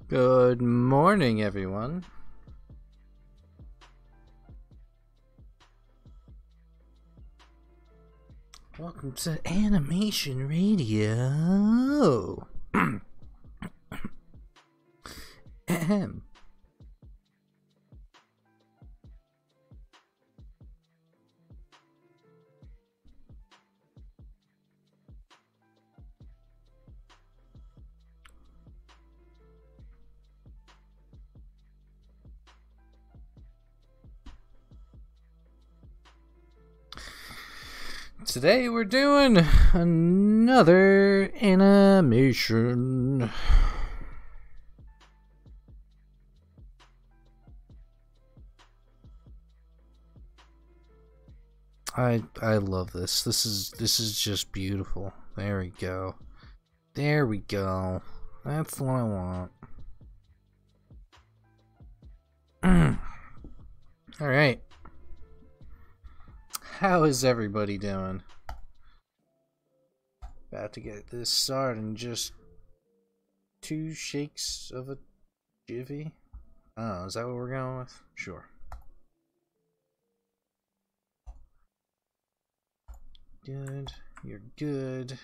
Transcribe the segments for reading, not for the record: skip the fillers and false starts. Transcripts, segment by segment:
Good morning, everyone. Welcome to Animation Radio. Ahem. Today we're doing another animation. I love this. This is just beautiful. There we go. There we go. That's what I want. All right. How is everybody doing? About to get this started in just 2 shakes of a jivvy. Oh, is that what we're going with? Sure. Good. You're good.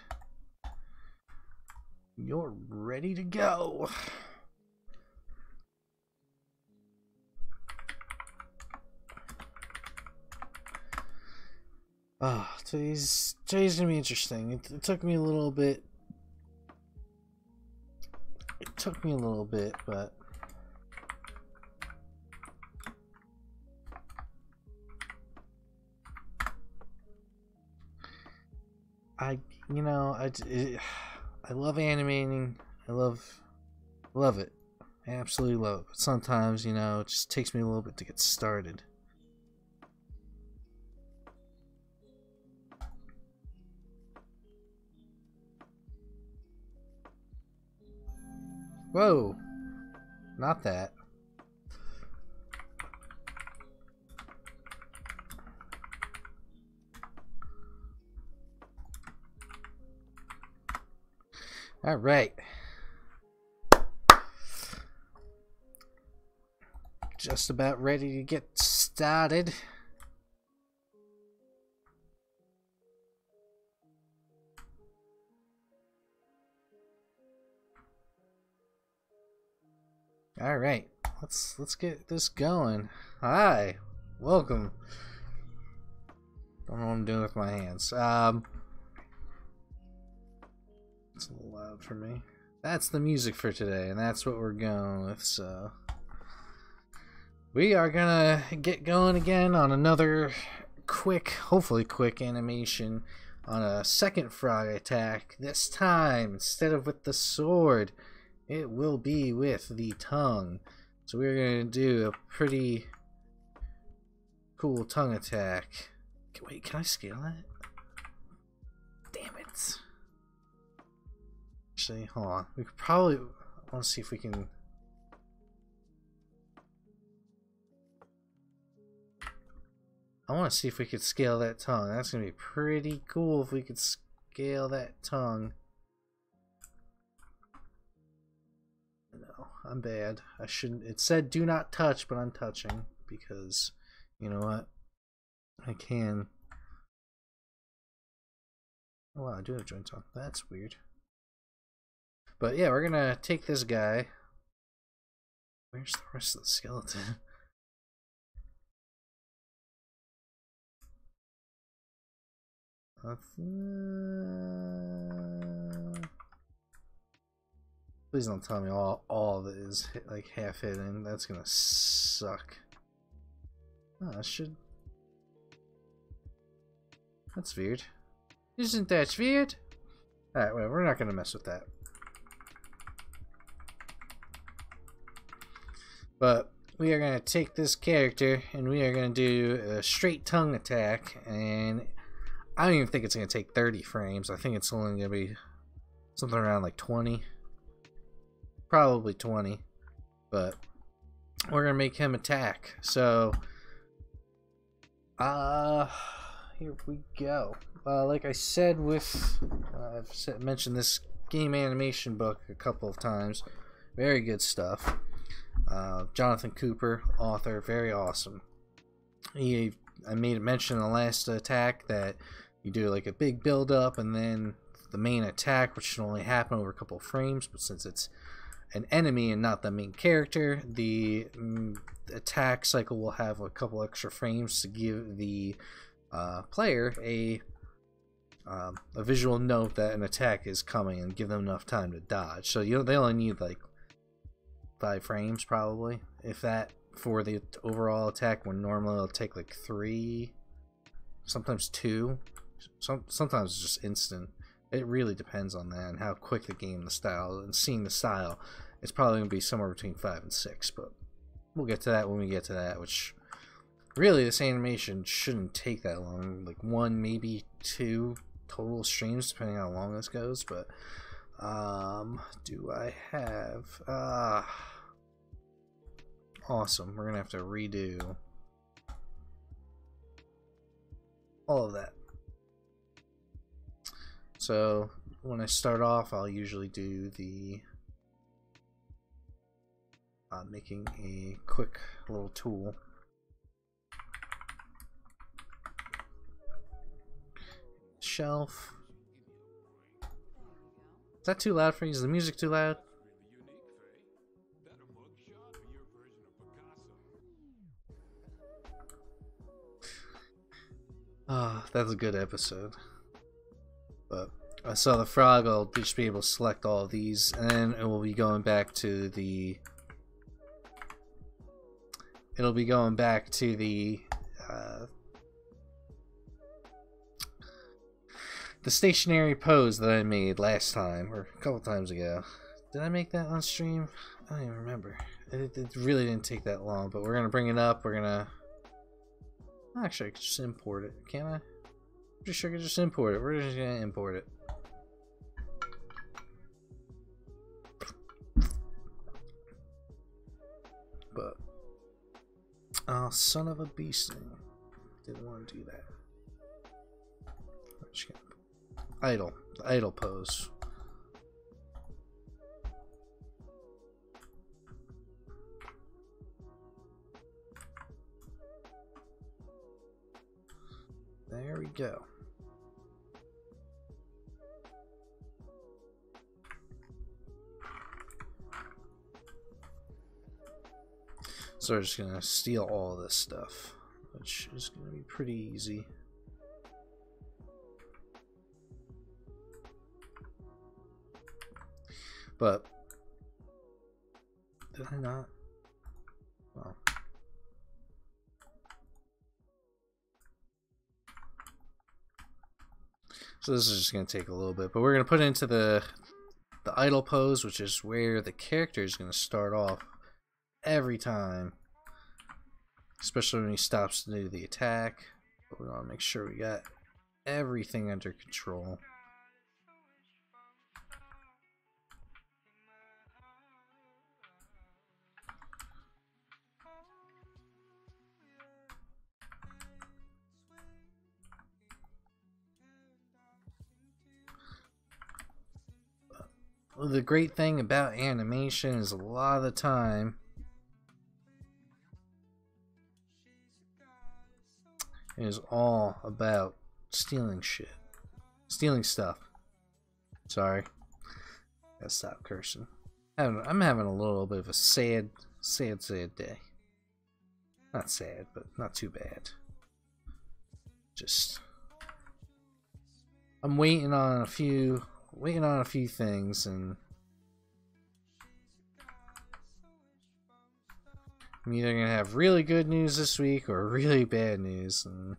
You're ready to go. Today's gonna be interesting. It took me a little bit. But I love animating. I love it. I absolutely love it. But sometimes, it just takes me a little bit to get started. Whoa, not that. All right. Just about ready to get started. All right, let's get this going. Hi, welcome. Don't know what I'm doing with my hands. It's a little loud for me. That's the music for today, and that's what we're going with. So we are gonna get going again on another hopefully quick animation on a second frog attack. This time, instead of with the sword, it will be with the tongue. So we're going to do a pretty cool tongue attack. Wait, can I scale that? Damn it. Actually, hold on. We could probably... I want to see if we can... I want to see if we could scale that tongue. That's going to be pretty cool if we could scale that tongue. No, I'm bad. I shouldn't. It said do not touch, but I'm touching because, you know what? I can. Oh wow, I do have joints on. That's weird. But yeah, we're gonna take this guy. Where's the rest of the skeleton? Please don't tell me all of it is like half hidden. That's gonna suck. Oh, that should. That's weird. Isn't that weird? Alright, well, we're not gonna mess with that. But we are gonna take this character and we are gonna do a straight tongue attack, and I don't even think it's gonna take 30 frames. I think it's only gonna be something around like 20. Probably 20, but we're gonna make him attack. So here we go. Like I said, I've mentioned this game animation book a couple of times. Very good stuff. Jonathan Cooper, author, very awesome. I made a mention in the last attack that you do like a big build up and then the main attack, which should only happen over a couple of frames, but since it's an enemy and not the main character, the attack cycle will have a couple extra frames to give the player a visual note that an attack is coming and give them enough time to dodge. So they only need like 5 frames probably, if that, for the overall attack, when normally it'll take like 3, sometimes 2. Sometimes it's just instant. It really depends on that and how quick the game, the style, and seeing the style. It's probably going to be somewhere between 5 and 6, but we'll get to that when we get to that, which really this animation shouldn't take that long. Like 1, maybe 2 total streams, depending on how long this goes, but do I have... awesome. We're going to have to redo all of that. So when I start off, I'll usually do the making a quick little tool. Shelf. Is that too loud for you? Is the music too loud? Ah, that's a good episode. But I saw the frog. I'll just be able to select all of these, and then it will be going back to the. It'll be going back to the stationary pose that I made last time, or a couple times ago. Did I make that on stream? I don't even remember. It really didn't take that long, but we're gonna bring it up. We're gonna. Actually, I could just import it. Can I? Pretty sure I could just import it. We're just gonna import it. But oh, son of a beast thing. Didn't want to do that. I'm just gonna idle. The idle pose. There we go. So we're just gonna steal all this stuff, which is gonna be pretty easy. But did I not? Well. So this is just going to take a little bit, but we're going to put it into the idle pose, which is where the character is going to start off every time, especially when he stops to do the attack. But we want to make sure we got everything under control. The great thing about animation is a lot of the time it is all about stealing shit. Stealing stuff. Sorry. Gotta stop cursing. I'm having a little bit of a sad day. Not sad, but not too bad. Just I'm waiting on a few things, and I'm either gonna have really good news this week or really bad news, and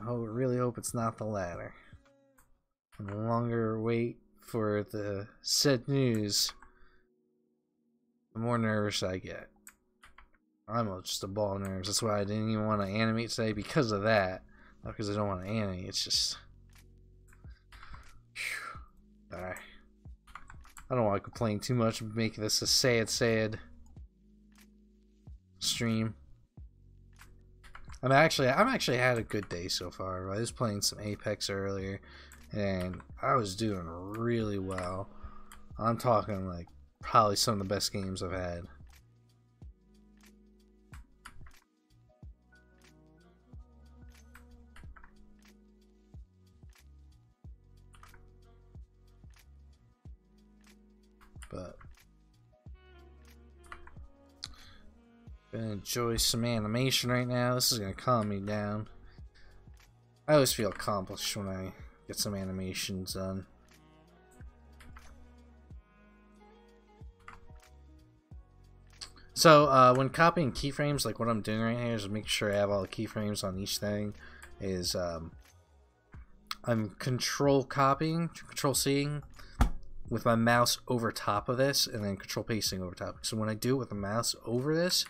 I really hope it's not the latter. And the longer I wait for the said news, the more nervous I get. I'm just a ball of nerves. That's why I didn't even want to animate today, because of that. Not because I don't want to animate, it's just... Alright. I don't want to complain too much and make this a sad stream. I'm actually had a good day so far. I was playing some Apex earlier, and I was doing really well. I'm talking like probably some of the best games I've had. But gonna enjoy some animation right now. This is gonna calm me down. I always feel accomplished when I get some animations done. So when copying keyframes, like what I'm doing right here is make sure I have all the keyframes on each thing. Is I'm control copying, control C with my mouse over top of this, and then control pasting over top. So when I do it with the mouse over this,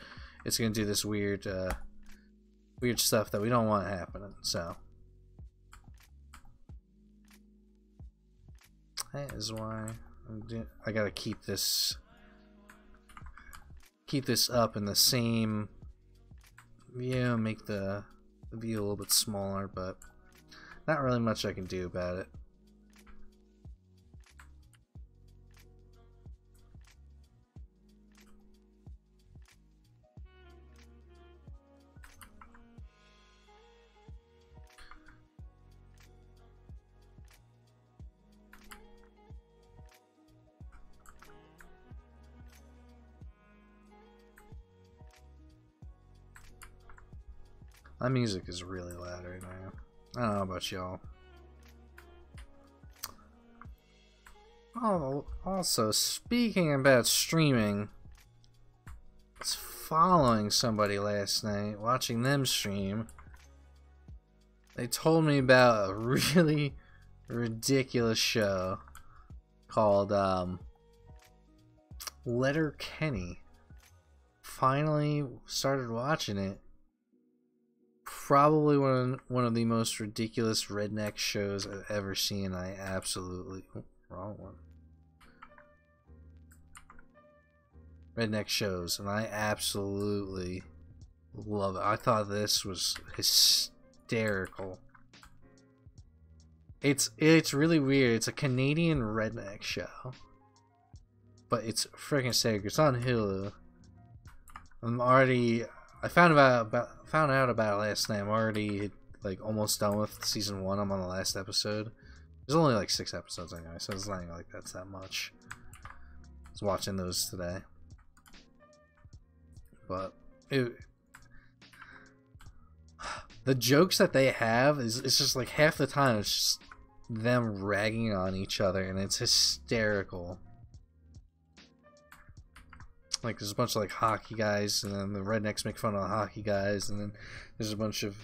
it's gonna do this weird weird stuff that we don't want happening. So that is why I gotta keep this up in the same, yeah, make the view a little bit smaller, but not really much I can do about it. My music is really loud right now. I don't know about y'all. Oh, also, speaking about streaming, I was following somebody last night, watching them stream. They told me about a really ridiculous show called Letterkenny. Finally started watching it. Probably one of the most ridiculous redneck shows I've ever seen. I absolutely wrong one. Redneck shows, and I absolutely love it. I thought this was hysterical. It's really weird. It's a Canadian redneck show, but it's freaking hysterical. It's on Hulu. I found out about it last night. I'm already like almost done with season 1. I'm on the last episode. There's only like 6 episodes anyway, so it's not even like that's that much. I was watching those today, but the jokes that they have it's just like half the time it's just them ragging on each other, and it's hysterical. Like there's a bunch of like hockey guys, and then the rednecks make fun of the hockey guys, and then there's a bunch of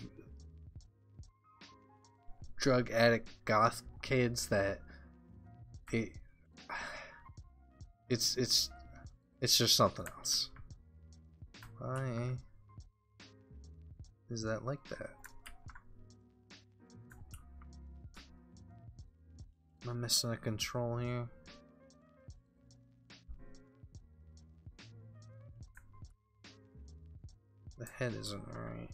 drug addict goth kids that it's just something else. Why is that like that? Am I missing a control here? The head isn't right.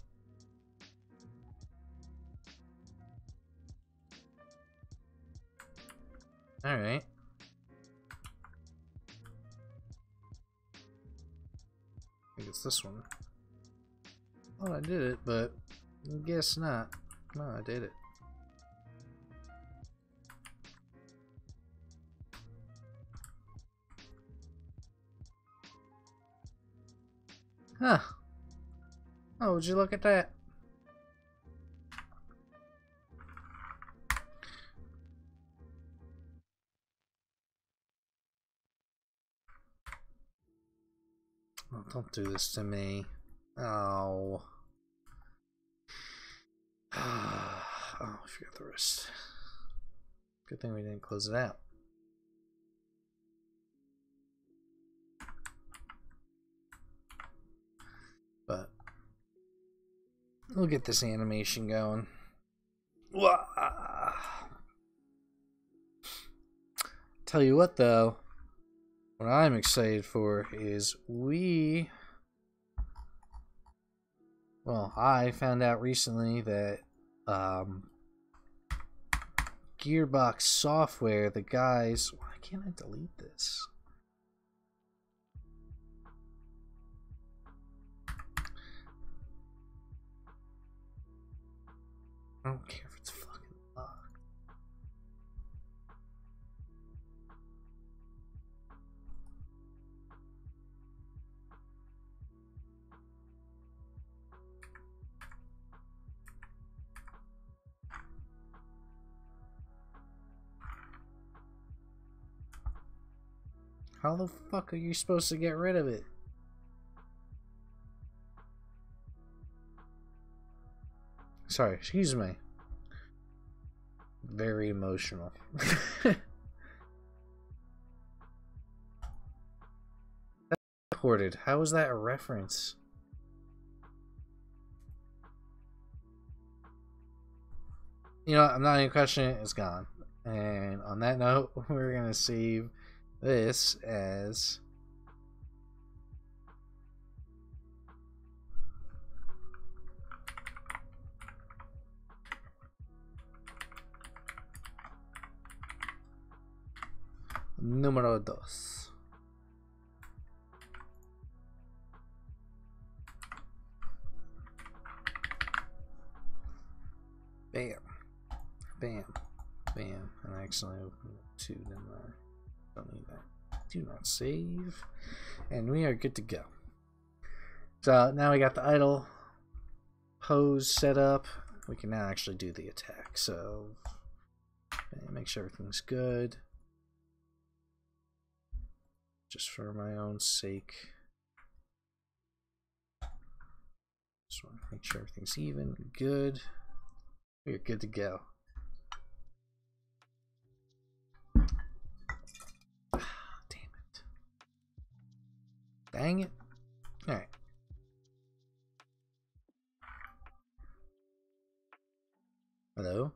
Alright. I think it's this one. Oh, I did it, but I guess not. No, I did it. Huh. Oh, would you look at that? Oh, don't do this to me. Oh. Oh, I forgot the wrist. Good thing we didn't close it out. But we'll get this animation going. Tell you what though, what I'm excited for is I found out recently that Gearbox Software, the guys, why can't I delete this? don't care if it's fucking locked. How the fuck are you supposed to get rid of it? Sorry, excuse me. Very emotional. Recorded. How is that a reference? You know what? I'm not even questioning it. It's gone. And on that note, we're gonna save this as número 2. Bam. Bam. Bam. And I accidentally opened 2, didn't I? Don't need that. Do not save. And we are good to go. So now we got the idle pose set up. We can now actually do the attack. So make sure everything's good. Just for my own sake. Just want to make sure everything's even. Good. We're good to go. Dang it. Alright. Hello?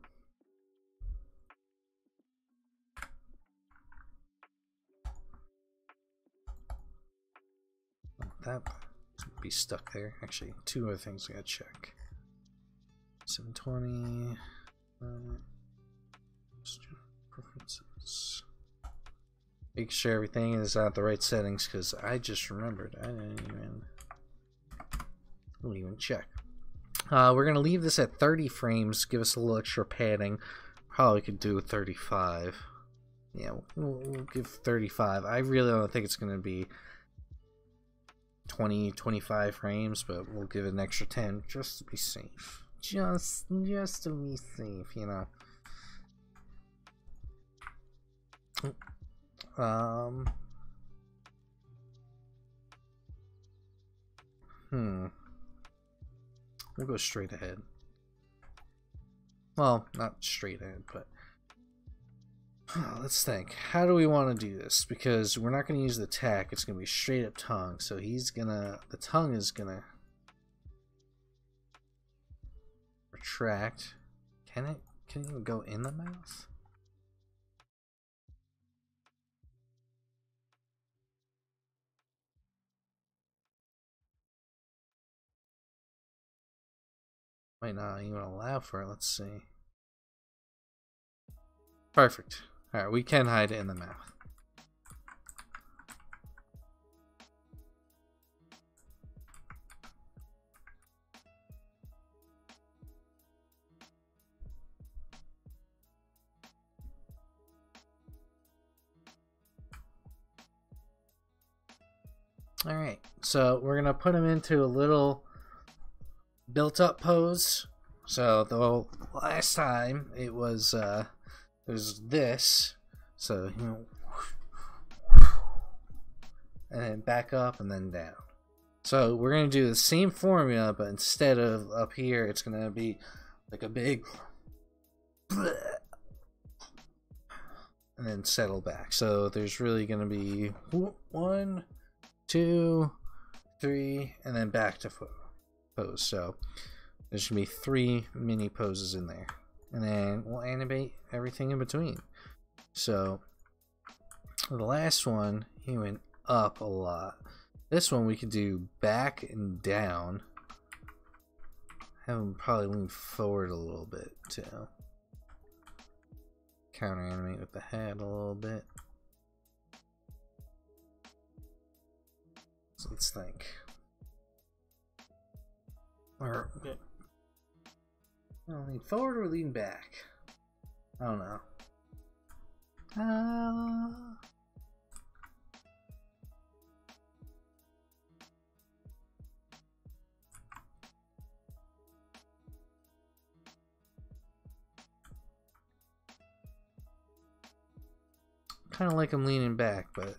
That be stuck there. Actually, 2 other things I gotta check. 720. Preferences. Make sure everything is at the right settings because I just remembered. I didn't even check. We're gonna leave this at 30 frames. Give us a little extra padding. Probably could do 35. Yeah, we'll give 35. I really don't think it's gonna be 20, 25 frames, but we'll give it an extra 10 just to be safe. Just to be safe, you know. We'll go straight ahead. Well, not straight ahead, but let's think. How do we want to do this? Because we're not going to use the attack. It's going to be straight up tongue. So he's gonna, the tongue is gonna retract. Can it even go in the mouth? Might not even allow for it. Let's see. Perfect. Alright, we can hide it in the mouth. Alright, so we're going to put him into a little built up pose. So the last time it was this, so you know, and then back up and then down. So we're gonna do the same formula, but instead of up here, it's gonna be like a big and then settle back. So there's really gonna be 1, 2, 3, and then back to pose. So there's gonna be 3 mini poses in there, and then we'll animate everything in between. So the last one he went up a lot. This one we could do back and down. Have him probably lean forward a little bit too. Counter animate with the head a little bit. So let's think. Or I'll lean forward or lean back? I don't know. Kind of like I'm leaning back, but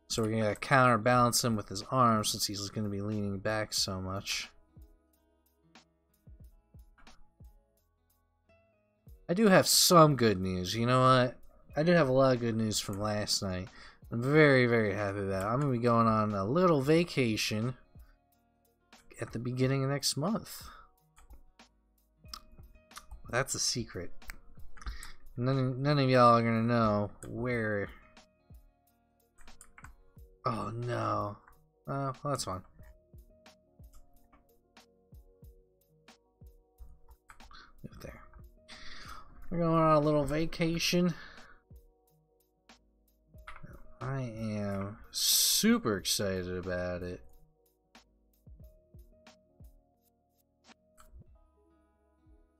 so we're gonna counterbalance him with his arms since he's gonna be leaning back so much. I do have some good news. You know what? I do have a lot of good news from last night. I'm very, very happy about it. I'm gonna be going on a little vacation at the beginning of next month. That's a secret. None of y'all are gonna know where. Oh no. Well, that's fine. Up there. We're going on a little vacation. I am super excited about it.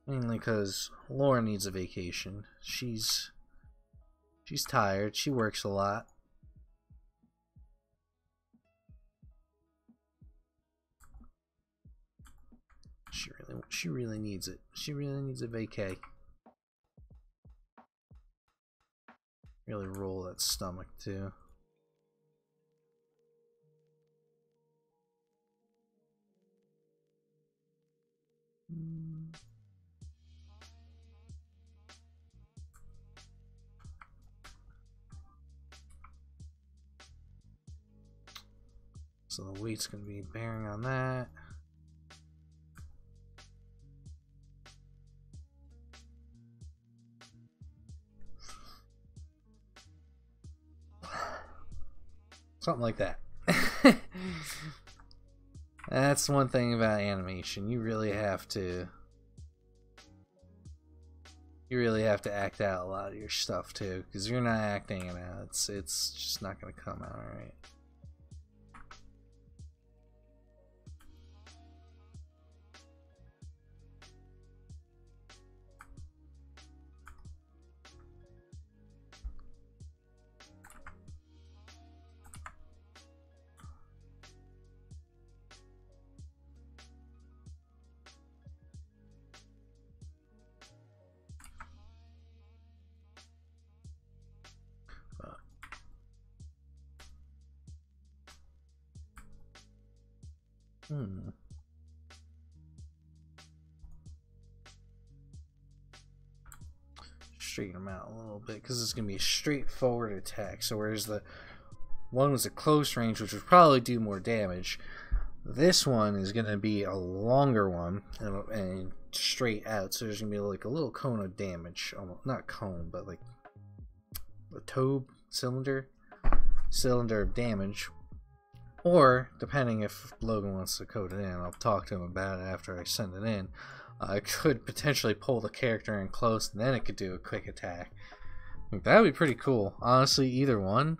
Mainly because Laura needs a vacation. She's tired. She works a lot. She really needs it. She really needs a vacay. Really roll that stomach too. So the weight's gonna be bearing on that. Something like that. That's one thing about animation. You really have to act out a lot of your stuff too, because you're not acting it out. It's just not gonna come out right. Straighten them out a little bit because it's going to be a straightforward attack. So whereas the one was a close range, which would probably do more damage, this one is going to be a longer one and straight out. So there's going to be like a little cone of damage. Almost, not cone, but like a tobe cylinder of damage. Or, depending if Logan wants to code it in, I'll talk to him about it after I send it in. I could potentially pull the character in close, and then it could do a quick attack. That would be pretty cool. Honestly, either one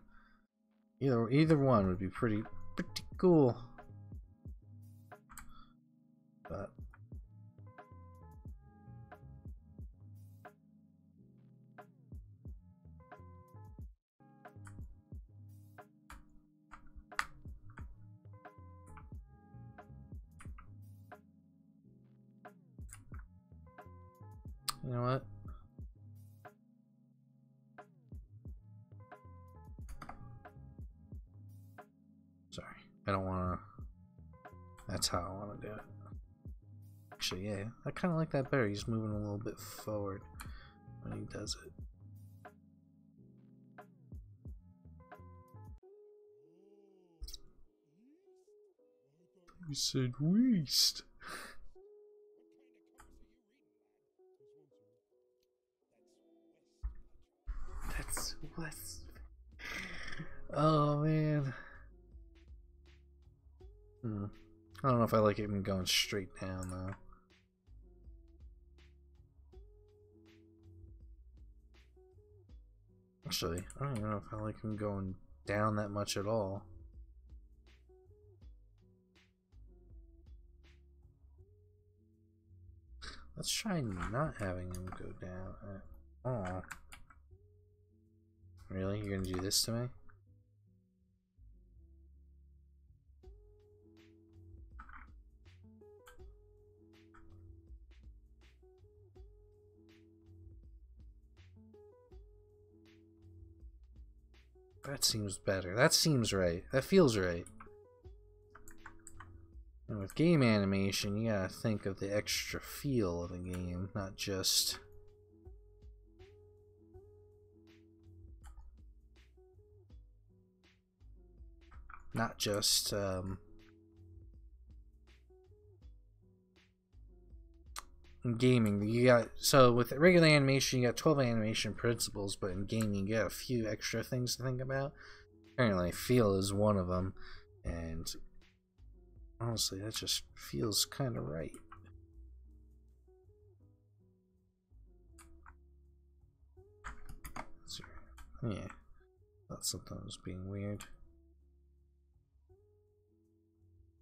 would be pretty cool. But you know what? Sorry, I don't want to. That's how I want to do it. Actually, yeah, I kind of like that better. He's moving a little bit forward when he does it. You said waste. That's what's. Oh man. I don't know if I like it even going straight down though. Actually, I don't even know if I like him going down that much at all. Let's try not having him go down at all. Really? You're gonna do this to me? That seems better. That seems right. That feels right. And with game animation, you gotta think of the extra feel of the game, not just... in gaming, you got, so with regular animation you got 12 animation principles, but in gaming you got a few extra things to think about. Apparently feel is one of them, and honestly that just feels kind of right. Yeah, thought something was being weird.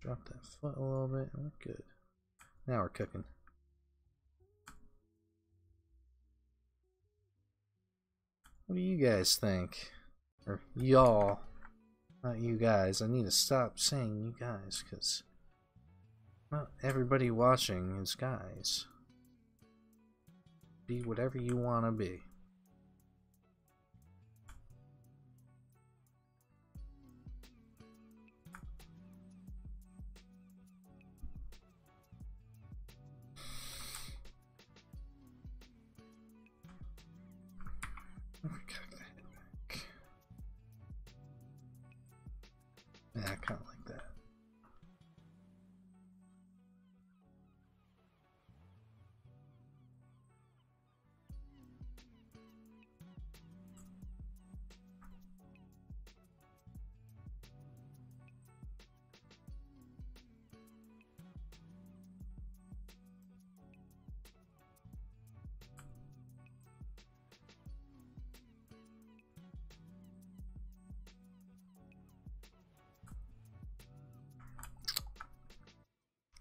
Drop that foot a little bit and we're good. Now we're cooking. What do you guys think? Or y'all. Not you guys. I need to stop saying you guys, because not everybody watching is guys. Be whatever you want to be. Yeah, I kind of like that.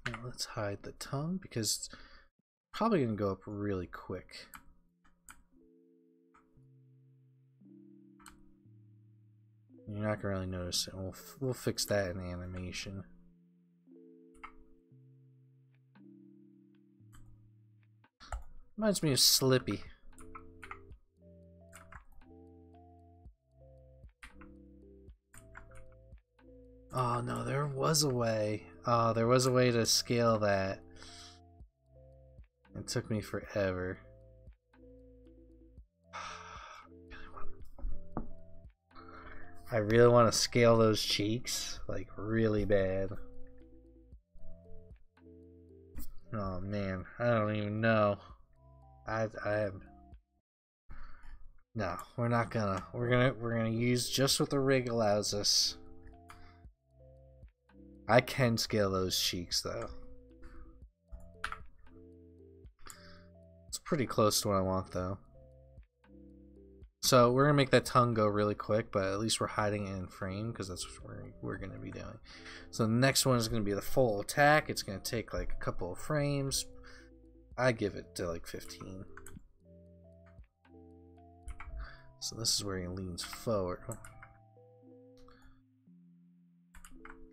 Now let's hide the tongue, because it's probably going to go up really quick. You're not going to really notice it. We'll fix that in animation. Reminds me of Slippy. Oh no, there was a way. Oh, there was a way to scale that. It took me forever. I really want to scale those cheeks, like really bad. Oh man, I don't even know. I have. No, we're not gonna. We're gonna use just what the rig allows us. I can scale those cheeks though. It's pretty close to what I want though. So we're gonna make that tongue go really quick, but at least we're hiding it in frame because that's what we're gonna be doing. So the next one is gonna be the full attack. It's gonna take like a couple of frames. I give it to like 15. So this is where he leans forward.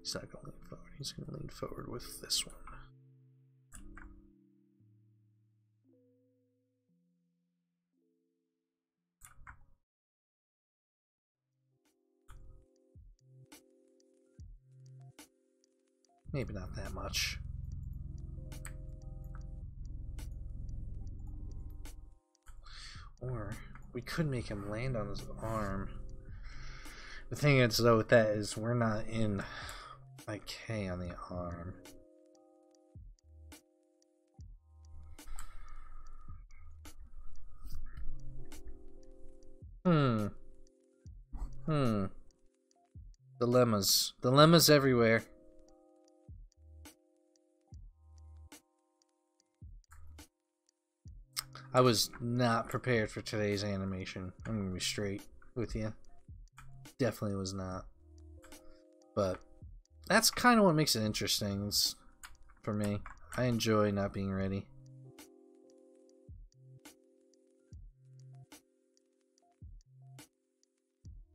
He's not gonna lean forward. He's gonna lean forward with this one. Maybe not that much. Or we could make him land on his arm. The thing is though with that is we're not in like K on the arm. Dilemmas. Dilemmas everywhere. I was not prepared for today's animation. I'm gonna be straight with you. definitely was not. But that's kind of what makes it interesting for me. I enjoy not being ready.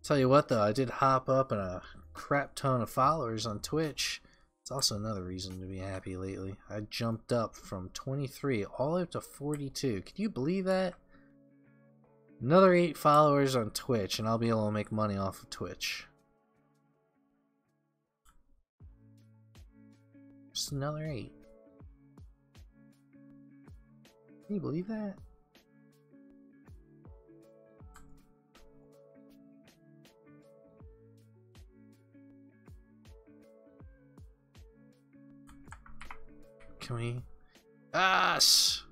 Tell you what though, I did hop up in a crap ton of followers on Twitch. It's also another reason to be happy lately. I jumped up from 23 all the way up to 42. Can you believe that? Another 8 followers on Twitch and I'll be able to make money off of Twitch. Just another 8. Can you believe that? Can we? Yes!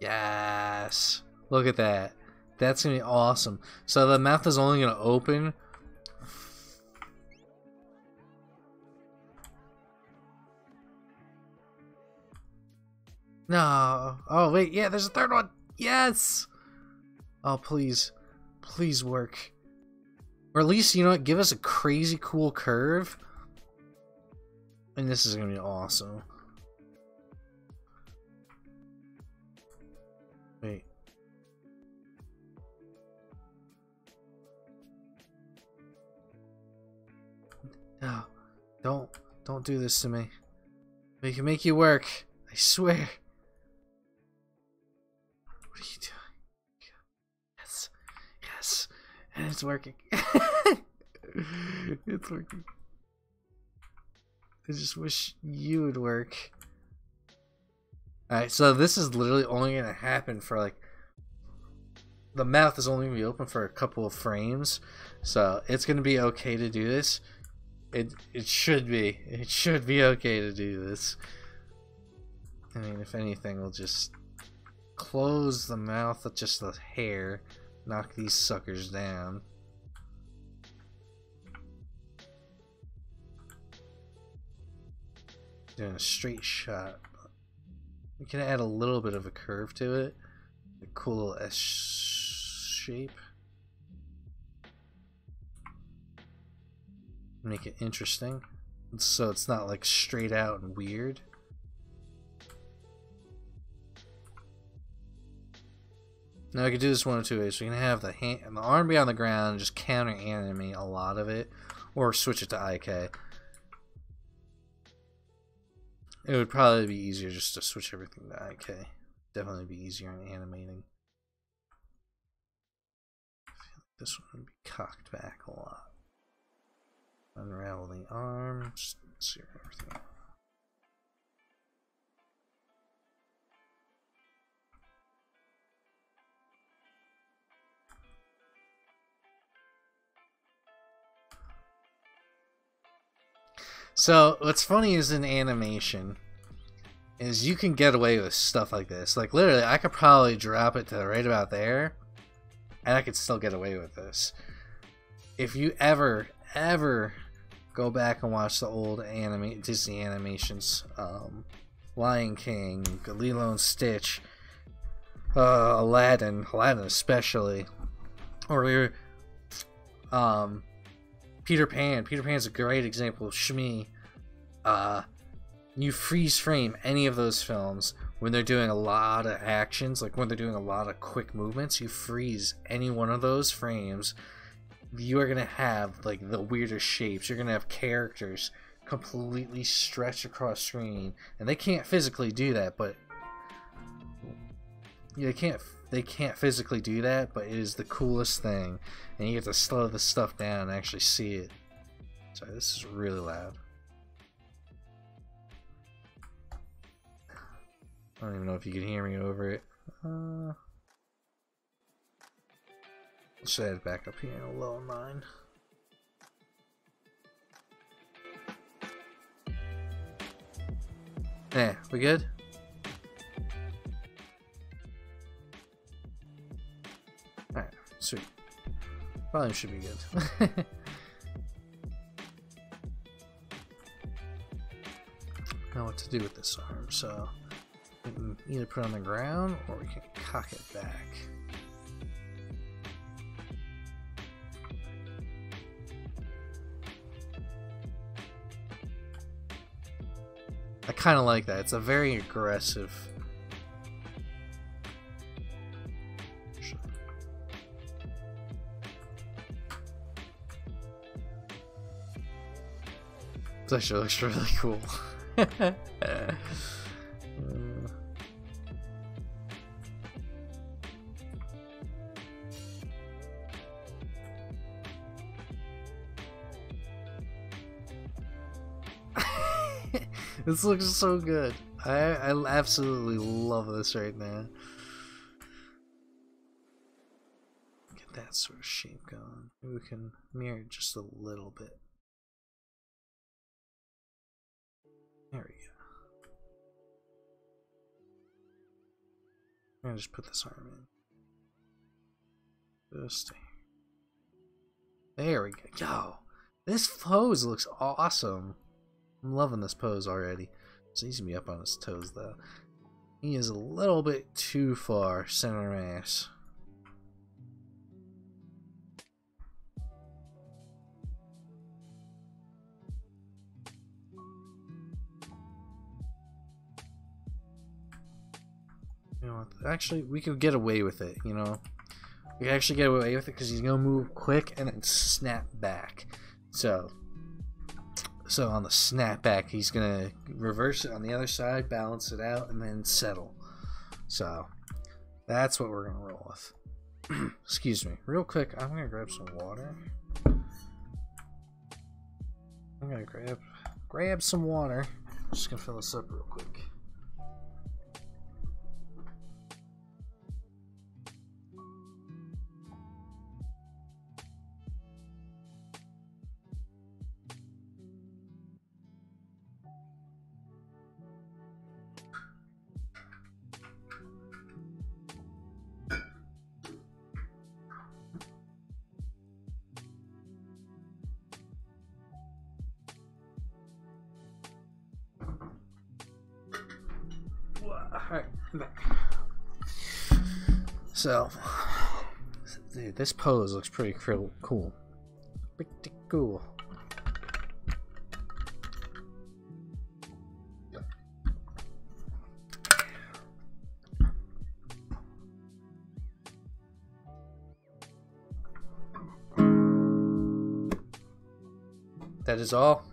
Yes! Look at that. That's gonna be awesome. So the mouth is only gonna open. No. Oh, wait. Yeah, there's a third one. Yes! Oh, please. Please work. Or at least, you know what? Give us a crazy cool curve. And this is going to be awesome. Wait. No. Don't do this to me. We can make you work. I swear. What are you doing? Yes. Yes. And it's working. It's working. I just wish you would work. Alright, so this is literally only going to happen for like... The mouth is only going to be open for a couple of frames. So it's going to be okay to do this. It should be. It should be okay to do this. I mean, if anything, we'll just close the mouth with just the hair. Knock these suckers down. Doing a straight shot. We can add a little bit of a curve to it. A cool little S shape. Make it interesting. So it's not like straight out and weird. Now I could do this one of two ways. We can have the hand and the arm be on the ground and just counter animate a lot of it. Or switch it to IK. It would probably be easier just to switch everything to IK. Definitely be easier in animating. I feel like this one would be cocked back a lot. Unravel the arm. Just zero everything out. So what's funny is in animation is you can get away with stuff like this. Like literally I could probably drop it to right about there and I could still get away with this. If you ever go back and watch the old Disney animations, Lion King, Lilo and Stitch, Aladdin especially, or Peter Pan. Peter Pan's a great example of Shmi. You freeze frame any of those films when they're doing a lot of actions, like when they're doing a lot of quick movements, you freeze any one of those frames. You are gonna have like the weirdest shapes. You're gonna have characters completely stretched across screen, and they can't physically do that, but they can't physically do that, but it is the coolest thing, and you get to slow the stuff down and actually see it. Sorry, this is really loud. I don't even know if you can hear me over it. Let's add it back up here in a low 9. Yeah, we good? Alright, sweet. Probably should be good. Now what to do with this arm, so we can either put it on the ground or we can cock it back. kind of like that. It's a very aggressive. This actually looks really cool. This looks so good. I absolutely love this right now. Get that sort of shape going. Maybe we can mirror it just a little bit. There we go. I'm gonna just put this arm in. Just there we go. Yo, this pose looks awesome. I'm loving this pose already. So he's gonna be up on his toes though. He is a little bit too far center mass. You know what? Actually, we could get away with it, you know? We can actually get away with it because he's gonna move quick and then snap back. So on the snap back, he's gonna reverse it on the other side, balance it out, and then settle. So that's what we're gonna roll with. Excuse me, real quick. I'm gonna grab some water. I'm gonna grab some water. I'm just gonna fill this up real quick. Alright, I'm back. So, dude, this pose looks pretty cool. Pretty cool. That is all.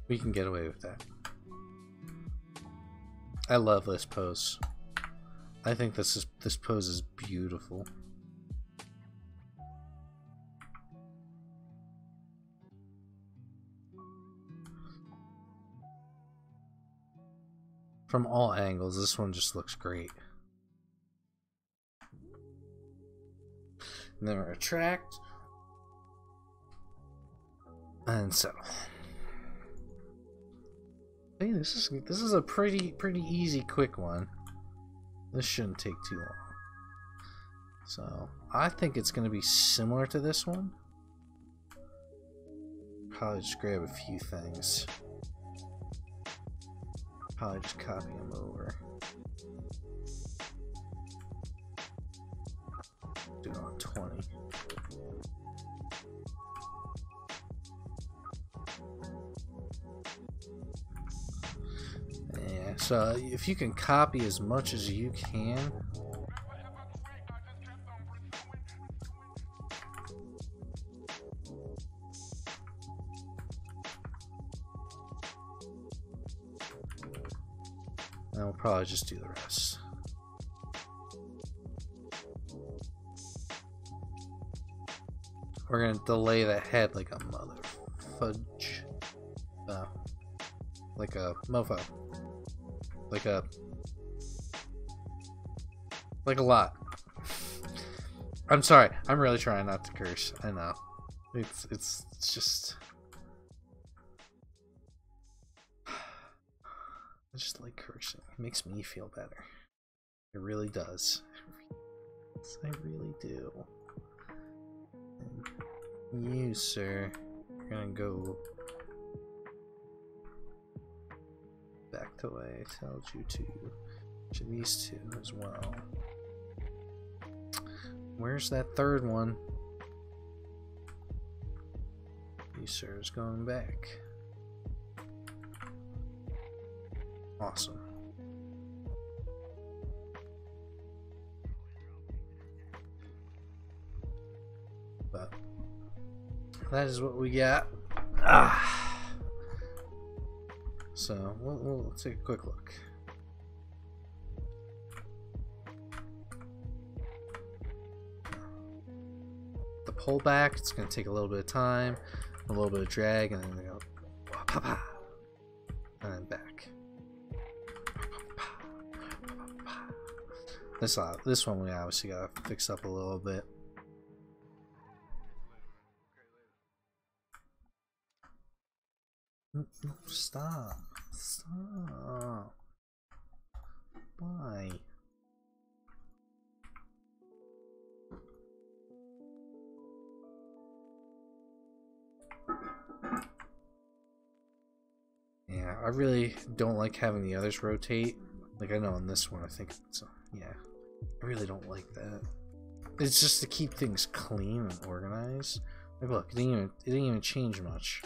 We can get away with that. I love this pose. I think this pose is beautiful. From all angles, this one just looks great. And then retract and settle. Hey, this is a pretty easy, quick one. This shouldn't take too long. So I think it's going to be similar to this one. Probably just grab a few things. Probably just copy them over. Do it on 20. Yeah, so if you can copy as much as you can. And we'll probably just do the rest. We're gonna delay the head like a mother fudge. Like a mofo. Like a lot. I'm sorry. I'm really trying not to curse. I know. It's just. I just like cursing. It makes me feel better. It really does. I really do. And You, sir, you're gonna go back the way I told you to these two as well. Where's that third one? You, sir, is going back. Awesome. But that is what we got. So we'll take a quick look. The pullback, it's going to take a little bit of time, a little bit of drag, and then they go, pa-pa, and then back. This one we obviously got to fix up a little bit. Stop. Stop. Why? Yeah, I really don't like having the others rotate. Like, I know on this one, I think it's, yeah. I really don't like that. It's just to keep things clean and organized. Like, look, it didn't even change much.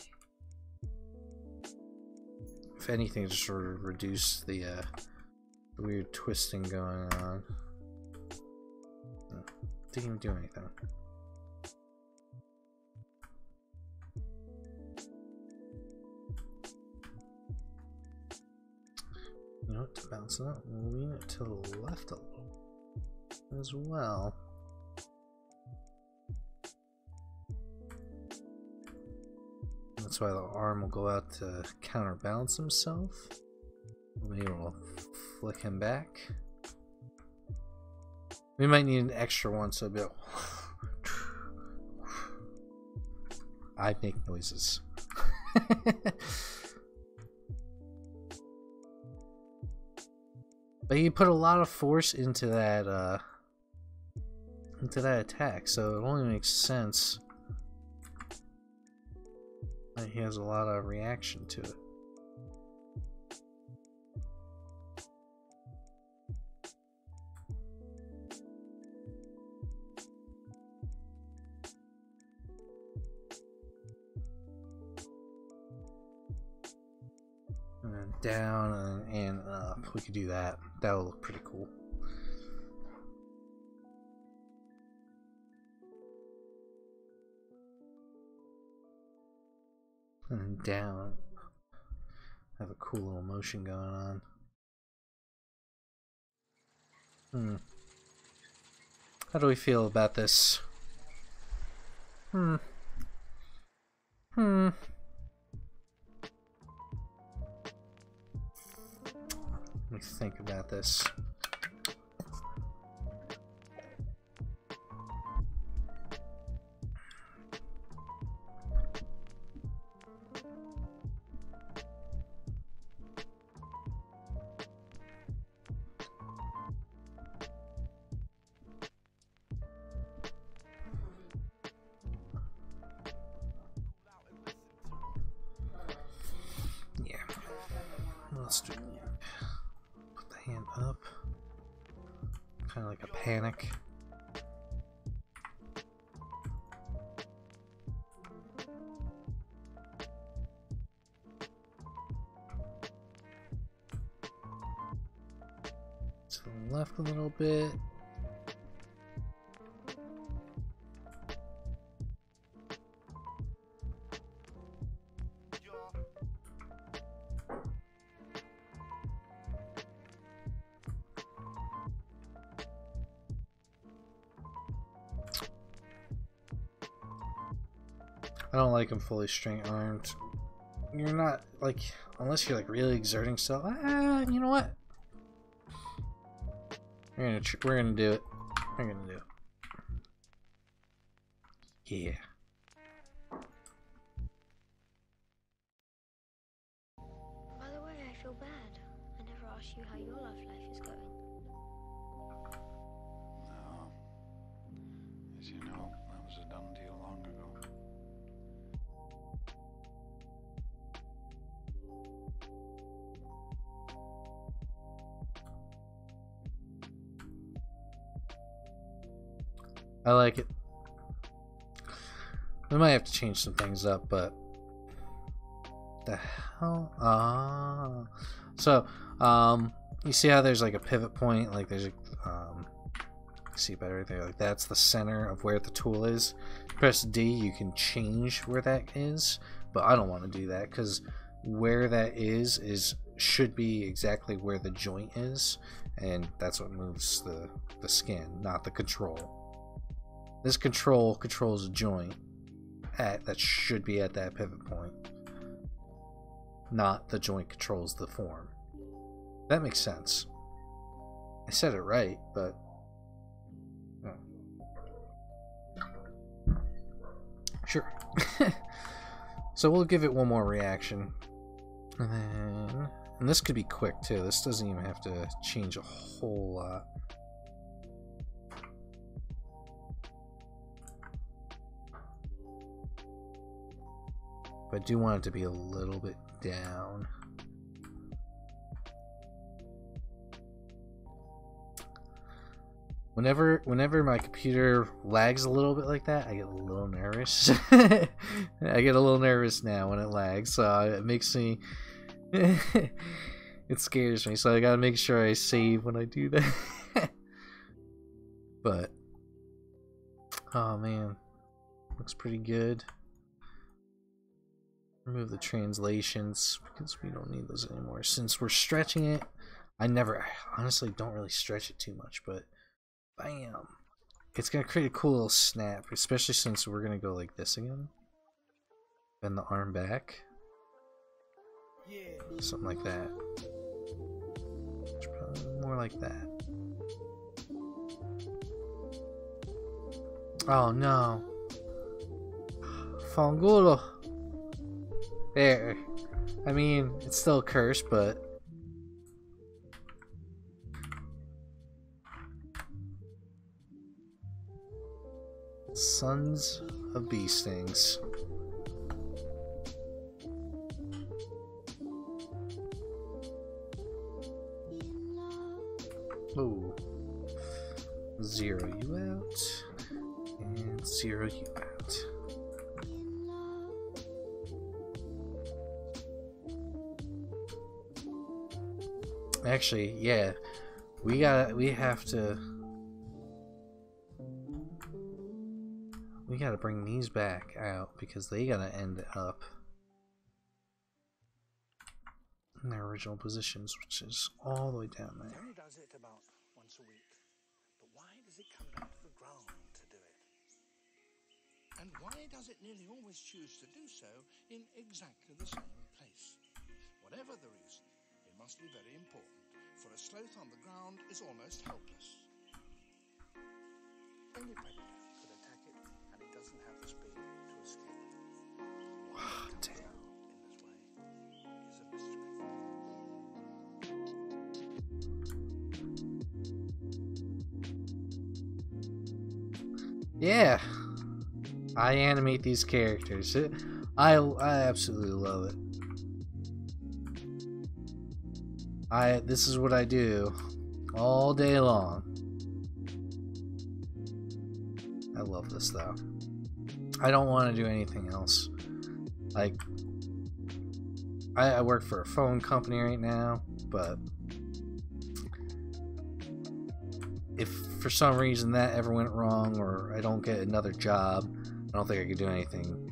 If anything, just sort of reduce the weird twisting going on. Didn't even do anything. You know what, to bounce it up, we'll lean it to the left a little as well. That's why the arm will go out to counterbalance himself. Maybe we'll flick him back. We might need an extra one, so a bit. I make noises. But he put a lot of force into that attack, so it only makes sense that he has a lot of reaction to it. And then down and up. We could do that. That would look pretty cool. And then down. Have a cool little motion going on. How do we feel about this? Let me think about this. Yeah. Let's do it. Put the hand up. Kind of like a panic. To the left a little bit. I don't like him fully straight armed. You're not like, unless you're like really exerting yourself. You know what? We're gonna do it. We're gonna do it. Yeah. By the way, I feel bad. I never asked you how your love life is going. No. As you know, that was a done deal long ago. I like it. We might have to change some things up, but the hell? So, you see how there's like a pivot point, like there's a, see better there, like that's the center of where the tool is. Press D, you can change where that is, but I don't want to do that because where that is should be exactly where the joint is, and that's what moves the skin, not the control. This control controls a joint that should be at that pivot point, not the joint controls the form. That makes sense. I said it right, but sure. So we'll give it one more reaction, and this could be quick too. This doesn't even have to change a whole lot. But I do want it to be a little bit down. Whenever my computer lags a little bit like that, I get a little nervous. I get a little nervous now when it lags, so it makes me it scares me, so I gotta make sure I save when I do that. But oh man, looks pretty good. Remove the translations because we don't need those anymore since we're stretching it. I honestly don't really stretch it too much, but bam, it's gonna create a cool little snap, especially since we're gonna go like this again. Bend the arm back, something like that. Probably more like that. Oh no, Fangulo. There. I mean, it's still cursed, but Sons of Bee Stings. Oh. Zero you out. And zero you out. Actually, yeah. We have to bring these back out because they gotta end up in their original positions, which is all the way down there. He does it about once a week, but why does it come down to the ground to do it? And why does it nearly always choose to do so in exactly the same place? Whatever the reason, it must be very important, for a sloth on the ground is almost helpless. Any predator could attack it, and it doesn't have the speed to escape. Why it comes out in this way is a mystery. Yeah, I animate these characters. I absolutely love it. This is what I do all day long. I love this though. I don't want to do anything else. Like, I work for a phone company right now, but if for some reason that ever went wrong or I don't get another job, I don't think I could do anything.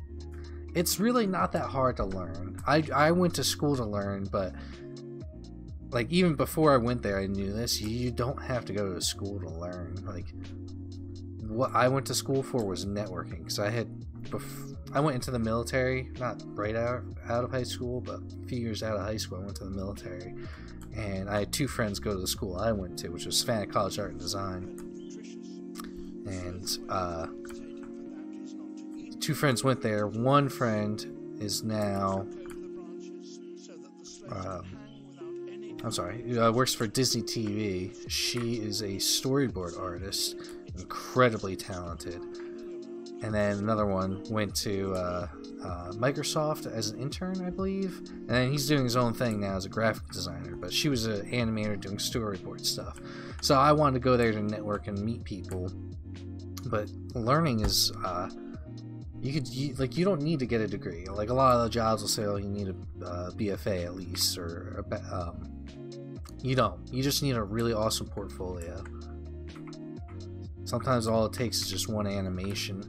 It's really not that hard to learn. I went to school to learn, but like even before I went there I knew this. You don't have to go to school to learn. Like, what I went to school for was networking, because I went into the military, not right out of high school, but a few years out of high school I went to the military, and I had two friends go to the school I went to, which was Savannah College Art and Design, and two friends went there. One friend is now works for Disney TV. She is a storyboard artist, incredibly talented. And then another one went to Microsoft as an intern, I believe. And then he's doing his own thing now as a graphic designer. But she was an animator doing storyboard stuff. So I wanted to go there to network and meet people. but learning is you don't need to get a degree. Like a lot of the jobs will say, oh, you need a BFA at least, or you don't. You just need a really awesome portfolio. Sometimes all it takes is just one animation.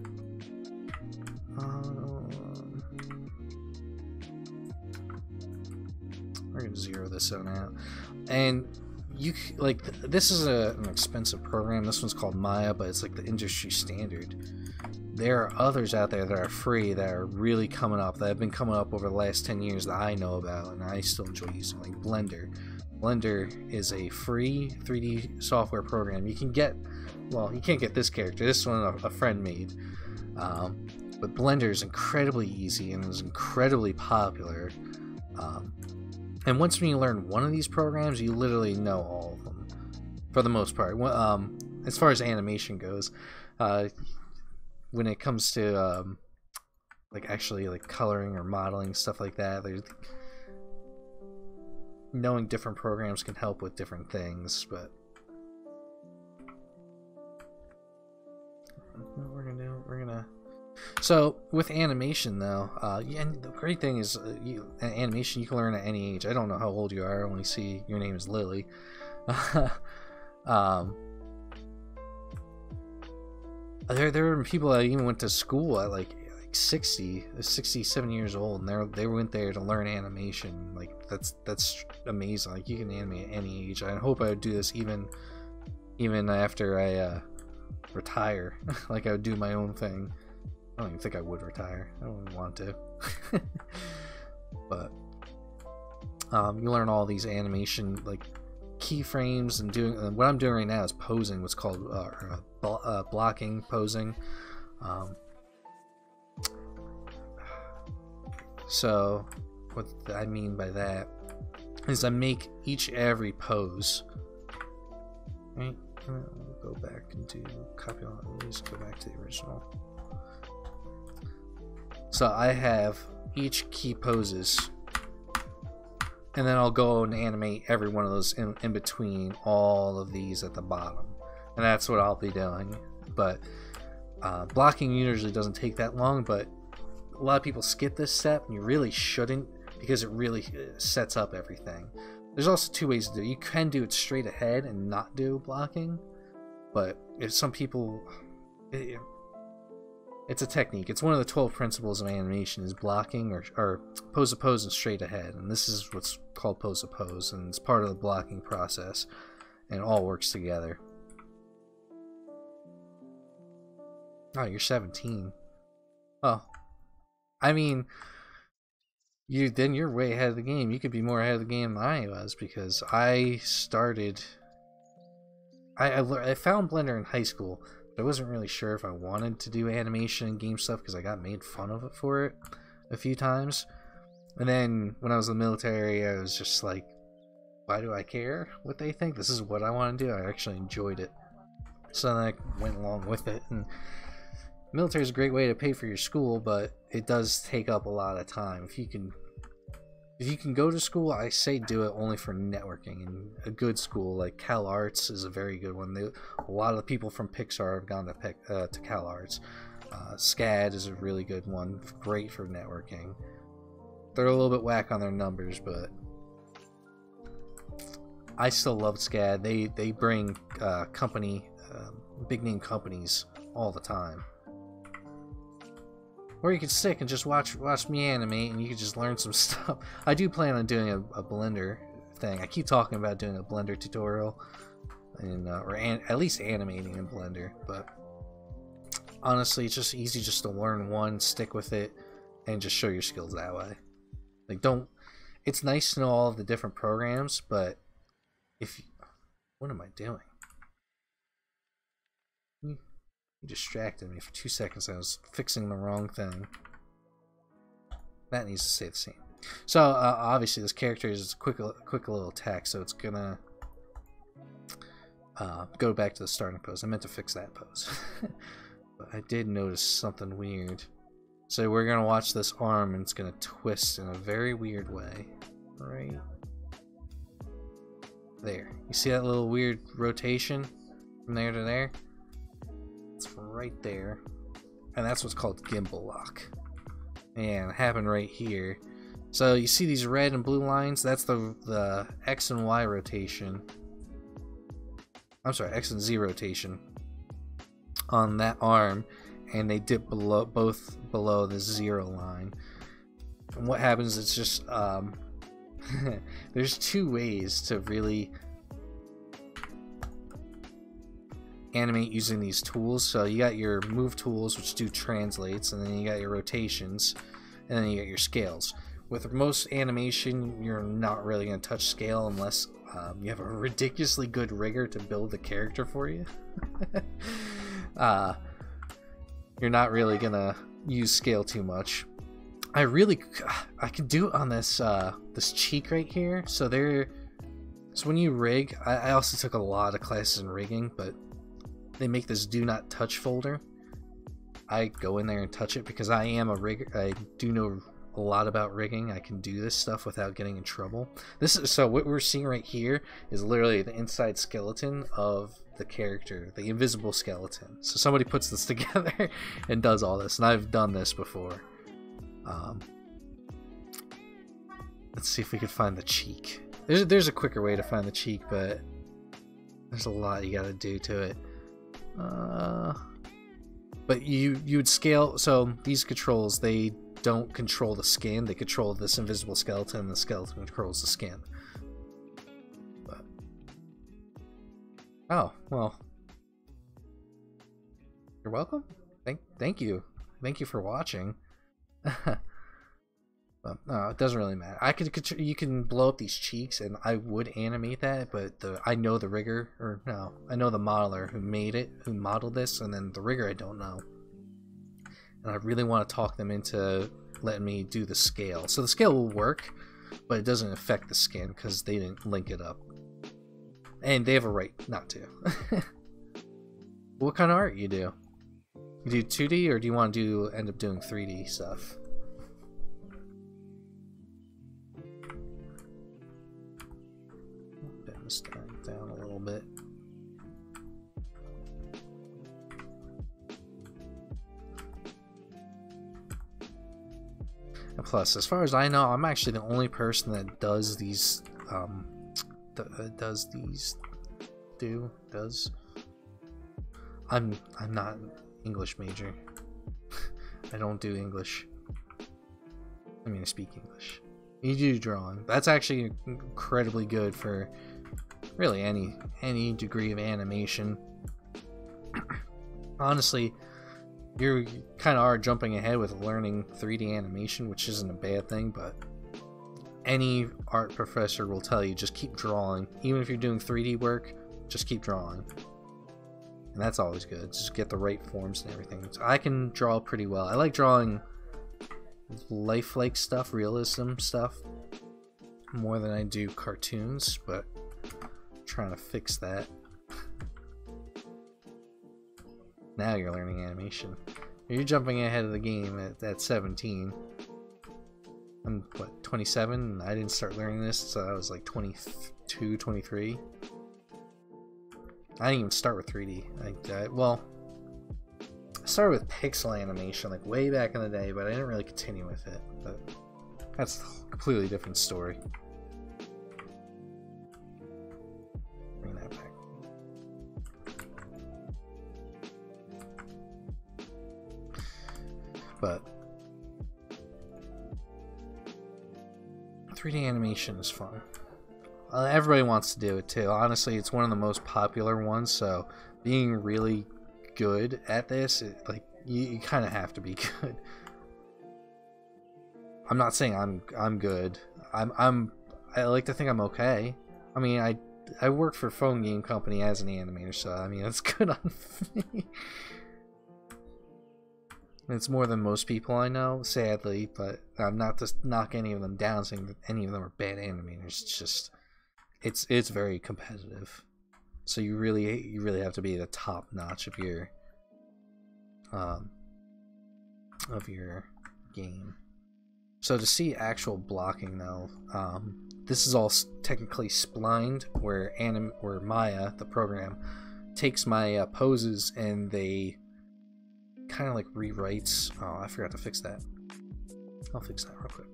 We're gonna zero this one out, and this is an expensive program. This one's called Maya, but it's like the industry standard. There are others out there that are free that are really coming up, that have been coming up over the last 10 years that I know about and I still enjoy using, like Blender. Blender is a free 3D software program. You can get, well, you can't get this character. This one a friend made. But Blender is incredibly easy and is incredibly popular. And once when you learn one of these programs, you literally know all of them, for the most part. As far as animation goes, when it comes to actually coloring or modeling, stuff like that, knowing different programs can help with different things. But what we're gonna so with animation though, and the great thing is animation you can learn at any age. I don't know how old you are. I only see your name is Lily. There were people that even went to school at like 67 years old, and they went there to learn animation. Like that's amazing. Like you can animate at any age. I hope I would do this even after I retire. Like I would do my own thing. I don't even think I would retire. I don't even want to. But you learn all these animation keyframes, and doing what I'm doing right now is posing, what's called blocking, posing. So what I mean by that is I make every pose. Right? We'll go back and do copy all these. Go back to the original. So I have each key poses, and then I'll go and animate every one of those in between all of these at the bottom, and that's what I'll be doing. But blocking usually doesn't take that long, but a lot of people skip this step, and you really shouldn't, because it really sets up everything. There's also two ways to do it. You can do it straight ahead and not do blocking, but if some people, it's a technique. It's one of the 12 principles of animation is blocking or pose a pose and straight ahead, and this is what's called pose a pose, and it's part of the blocking process, and it all works together. Oh, you're 17. Oh, I mean, you're way ahead of the game. You could be more ahead of the game than I was, because I started. I found Blender in high school. I wasn't really sure if I wanted to do animation and game stuff because I got made fun of it for it a few times. And then when I was in the military, I was just like, why do I care what they think? This is what I want to do. I actually enjoyed it. So then I went along with it. And military is a great way to pay for your school, but it does take up a lot of time. If you can go to school, I say do it only for networking. And a good school like Cal Arts is a very good one. A lot of the people from Pixar have gone to Cal Arts. SCAD is a really good one, great for networking. They're a little bit whack on their numbers, but I still love SCAD. They bring big name companies all the time. Or you could stick and just watch me animate, and you could just learn some stuff. I do plan on doing a Blender thing. I keep talking about doing a Blender tutorial, and at least animating in Blender. But honestly, it's just easy just to learn one, stick with it, and just show your skills that way. It's nice to know all of the different programs, but what am I doing? You distracted me for 2 seconds. I was fixing the wrong thing. That needs to stay the same. So obviously this character is quick little attack, so it's gonna go back to the starting pose. I meant to fix that pose. But I did notice something weird. So we're gonna watch this arm, and it's gonna twist in a very weird way. Right there. You see that little weird rotation from there to there? It's right there. And that's what's called gimbal lock. And it happened right here. So you see these red and blue lines? That's the X and Y rotation. I'm sorry, X and Z rotation on that arm, and they dip below, both below the 0 line. And what happens, it's just there's two ways to really animate using these tools. So you got your move tools, which do translates, and then you got your rotations, and then you got your scales. With most animation, you're not really going to touch scale unless you have a ridiculously good rigger to build the character for you. You're not really going to use scale too much. I could do it on this this cheek right here. So when you rig, I also took a lot of classes in rigging, but they make this do not touch folder. I go in there and touch it because I am a rigger. I do know a lot about rigging. I can do this stuff without getting in trouble. So what we're seeing right here is literally the inside skeleton of the character, the invisible skeleton. So somebody puts this together and does all this, and I've done this before. Let's see if we could find the cheek. There's a quicker way to find the cheek, but there's a lot you gotta do to it. But you would scale. So these controls, they don't control the skin, they control this invisible skeleton, and the skeleton controls the skin. But oh well, you're welcome. Thank you for watching. But no, it doesn't really matter. You can blow up these cheeks, and I would animate that, but I know the rigger, or no, I know the modeler who modeled this, and then the rigger I don't know. And I really want to talk them into letting me do the scale. So the scale will work, but it doesn't affect the skin because they didn't link it up. And they have a right not to. What kind of art you do? You do 2D, or do you want to end up doing 3D stuff? Bend this down a little bit. And plus, as far as I know, I'm actually the only person that does these. I'm not an English major. I don't do English. I mean, I speak English. You do drawing. That's actually incredibly good for really any degree of animation. Honestly, you kind of are jumping ahead with learning 3D animation, which isn't a bad thing, but any art professor will tell you just keep drawing. Even if you're doing 3D work, just keep drawing. And that's always good. Just get the right forms and everything. So I can draw pretty well. I like drawing lifelike stuff, realism stuff, more than I do cartoons, but I'm trying to fix that. Now you're learning animation. You're jumping ahead of the game at 17. I'm, what, 27? I didn't start learning this, so I was like 22, 23. I didn't even start with 3D. I started with pixel animation like way back in the day, but I didn't really continue with it. But that's a completely different story. Bring that back. But 3D animation is fun. Everybody wants to do it too. Honestly, it's one of the most popular ones, so being really good at this, you kind of have to be good. I'm not saying I'm good. I like to think I'm okay. I mean, I work for a phone game company as an animator, so I mean, it's good on me. It's more than most people I know, sadly, but I'm not to knock any of them down saying that any of them are bad animators. It's just it's very competitive. So you really have to be the top notch of your game. So to see actual blocking though, this is all technically splined, where Maya, the program, takes my poses and they kind of like rewrites. Oh, I forgot to fix that. I'll fix that real quick.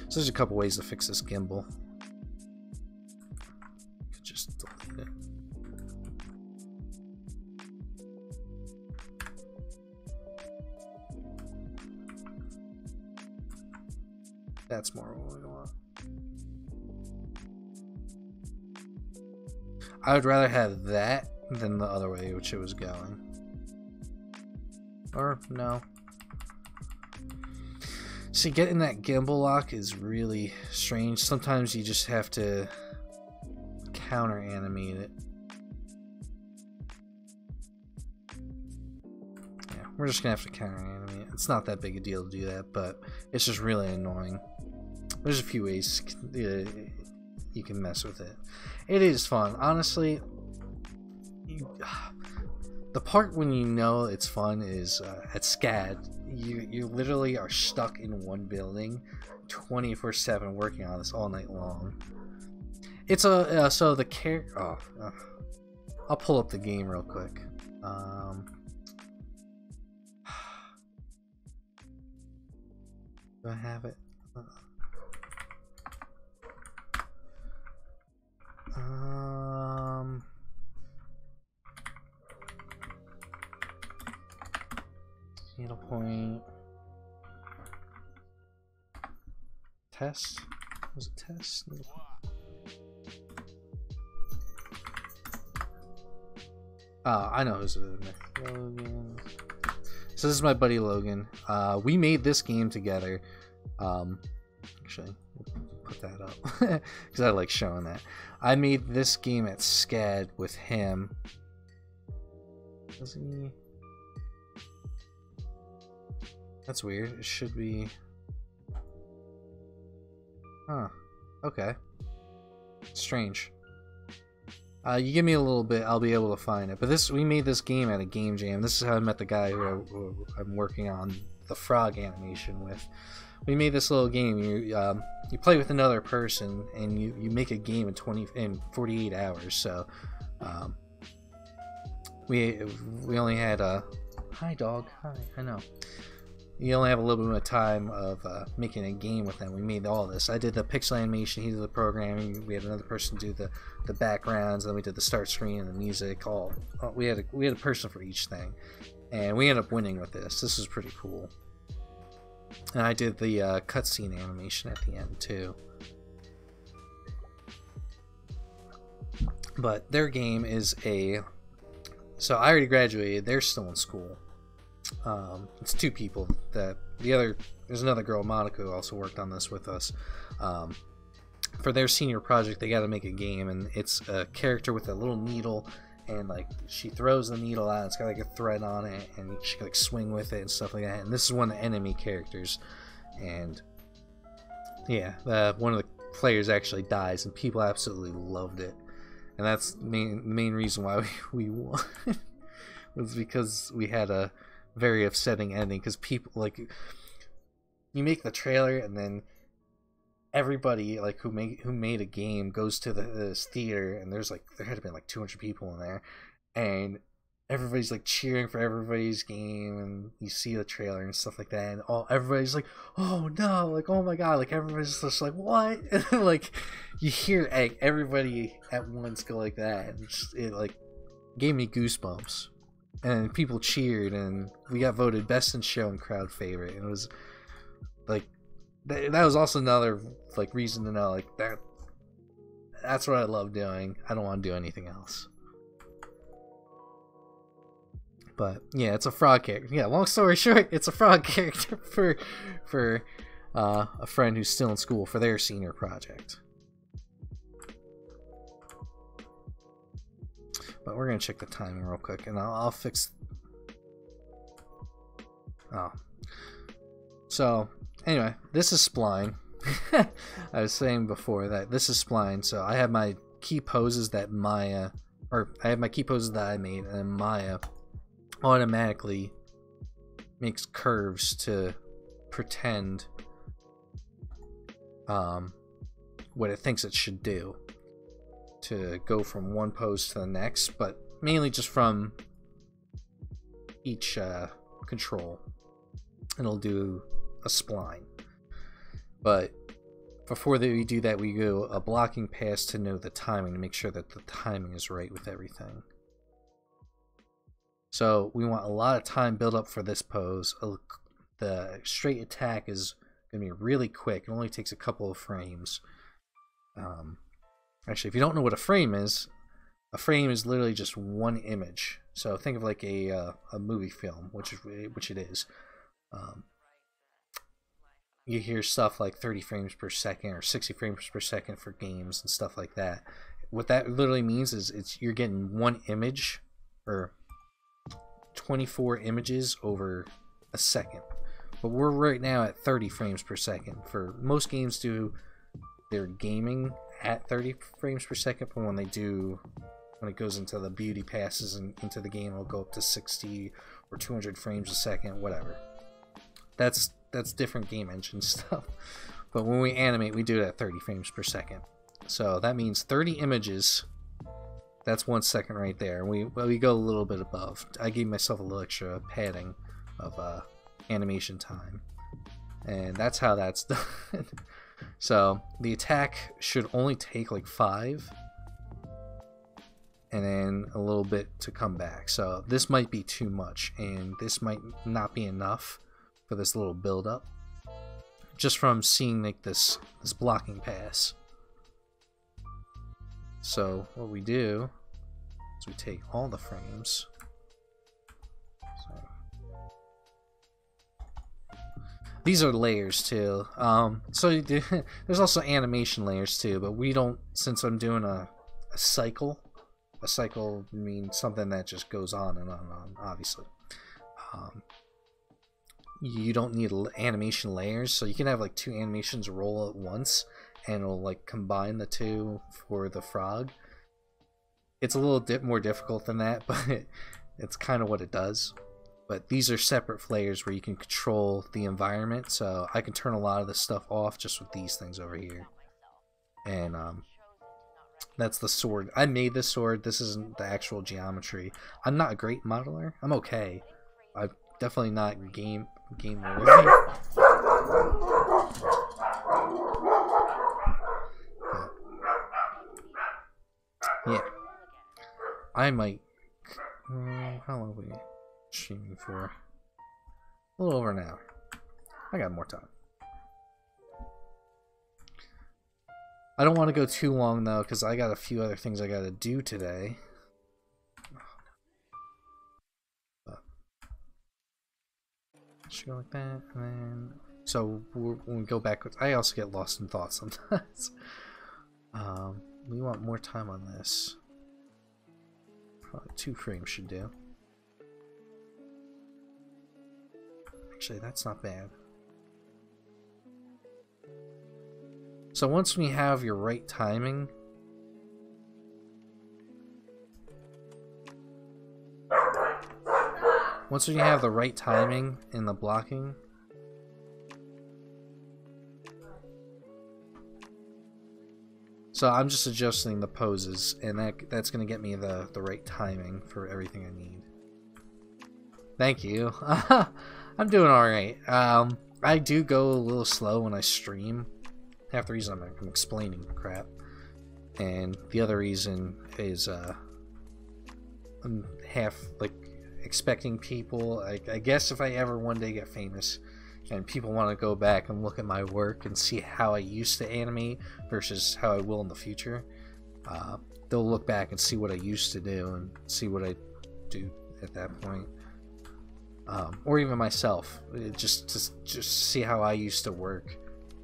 So there's a couple ways to fix this gimbal. Could just delete it. That's more what we want. I would rather have that than the other way which it was going. Or no. See, getting that gimbal lock is really strange. Sometimes you just have to counter animate it. Yeah, we're just gonna have to counter animate it. It's not that big a deal to do that, but it's just really annoying. There's a few ways you can mess with it. It is fun, honestly. The part when you know it's fun is at SCAD. You literally are stuck in one building 24/7 working on this all night long. It's a so the care. I'll pull up the game real quick. Do I have it? Needle point. Test? Was it test? I know who's in there. Logan. So this is my buddy Logan. We made this game together. Actually, we'll put that up because I like showing that. I made this game at SCAD with him. Does he? That's weird. It should be. Huh. Okay. Strange. You give me a little bit, I'll be able to find it. But we made this game at a game jam. This is how I met the guy who I'm working on the frog animation with. We made this little game. You play with another person, and you make a game in 48 hours. So we only had a hi dog. Hi, I know. You only have a little bit of time of making a game with them. We made all this. I did the pixel animation, he did the programming. We had another person do the backgrounds, and then we did the start screen and the music. We had a person for each thing, and we ended up winning with this. This was pretty cool. And I did the cutscene animation at the end too. But their game is so I already graduated. They're still in school. It's two people. There's another girl, Monica, who also worked on this with us. For their senior project, they got to make a game, and it's a character with a little needle, and like she throws the needle out. It's got like a thread on it, and she can like swing with it and stuff like that. And this is one of the enemy characters, and yeah, one of the players actually dies, and people absolutely loved it. And that's the main reason why we won was because we had a very upsetting ending, because people like you make the trailer and then everybody like who made a game goes to this theater, and there had to be like 200 people in there, and everybody's like cheering for everybody's game, and you see the trailer and stuff like that, and everybody's like, oh no, like oh my god, like everybody's just like what, and then, like you hear everybody at once go like that, and it like gave me goosebumps. And people cheered, and we got voted best in show and crowd favorite. And it was like that was also another like reason to know like that's what I love doing. I don't want to do anything else. But yeah, it's a frog character. Yeah, long story short, it's a frog character for a friend who's still in school for their senior project. But we're gonna check the timing real quick, and I'll fix. Oh, so anyway, this is Spline. I was saying before that this is Spline. So I have my key poses that I made, and Maya automatically makes curves to pretend what it thinks it should do, to go from one pose to the next, but mainly just from each control, and it'll do a spline. But before we do that, we go a blocking pass to know the timing, to make sure that the timing is right with everything. So we want a lot of time build up for this pose. The straight attack is going to be really quick. It only takes a couple of frames. Actually, if you don't know what a frame is literally just one image. So think of like a movie film, which it is. You hear stuff like 30 frames per second or 60 frames per second for games and stuff like that. What that literally means is you're getting one image, or 24 images over a second. But we're right now at 30 frames per second. For most games do their gaming at 30 frames per second, but when it goes into the beauty passes and into the game, it'll go up to 60 or 200 frames a second, whatever. That's different game engine stuff. But when we animate, we do it at 30 frames per second. So that means 30 images. That's 1 second right there. We go a little bit above. I gave myself a little extra padding of animation time, and that's how that's done. So the attack should only take like 5, and then a little bit to come back. So this might be too much, and this might not be enough for this little build up, just from seeing like this blocking pass. So what we do is we take all the frames. These are layers too. So there's also animation layers too, but we don't, since I'm doing a cycle. A cycle means something that just goes on and on and on, obviously. You don't need animation layers, so you can have like 2 animations roll at once, and it'll like combine the 2 for the frog. It's a little more difficult than that, but it's kind of what it does. But these are separate layers where you can control the environment, so I can turn a lot of this stuff off just with these things over here. And that's the sword. I made this sword. This isn't the actual geometry. I'm not a great modeler. I'm okay. I'm definitely not game worthy. Yeah. I might... how long are we streaming for? A little over an hour. I got more time. I don't want to go too long though, because I got a few other things I got to do today. But should go like that, and then so when we go backwards, I also get lost in thought sometimes. We want more time on this. Probably 2 frames should do. Actually, that's not bad. So once we have your right timing, once we have the right timing in the blocking, so I'm just adjusting the poses, and that's going to get me the right timing for everything I need. Thank you. I'm doing alright. I do go a little slow when I stream. Half the reason I'm explaining crap, and the other reason is I'm half like expecting people. I guess if I ever one day get famous and people want to go back and look at my work and see how I used to animate versus how I will in the future, they'll look back and see what I used to do and see what I do at that point. Or even myself, just see how I used to work.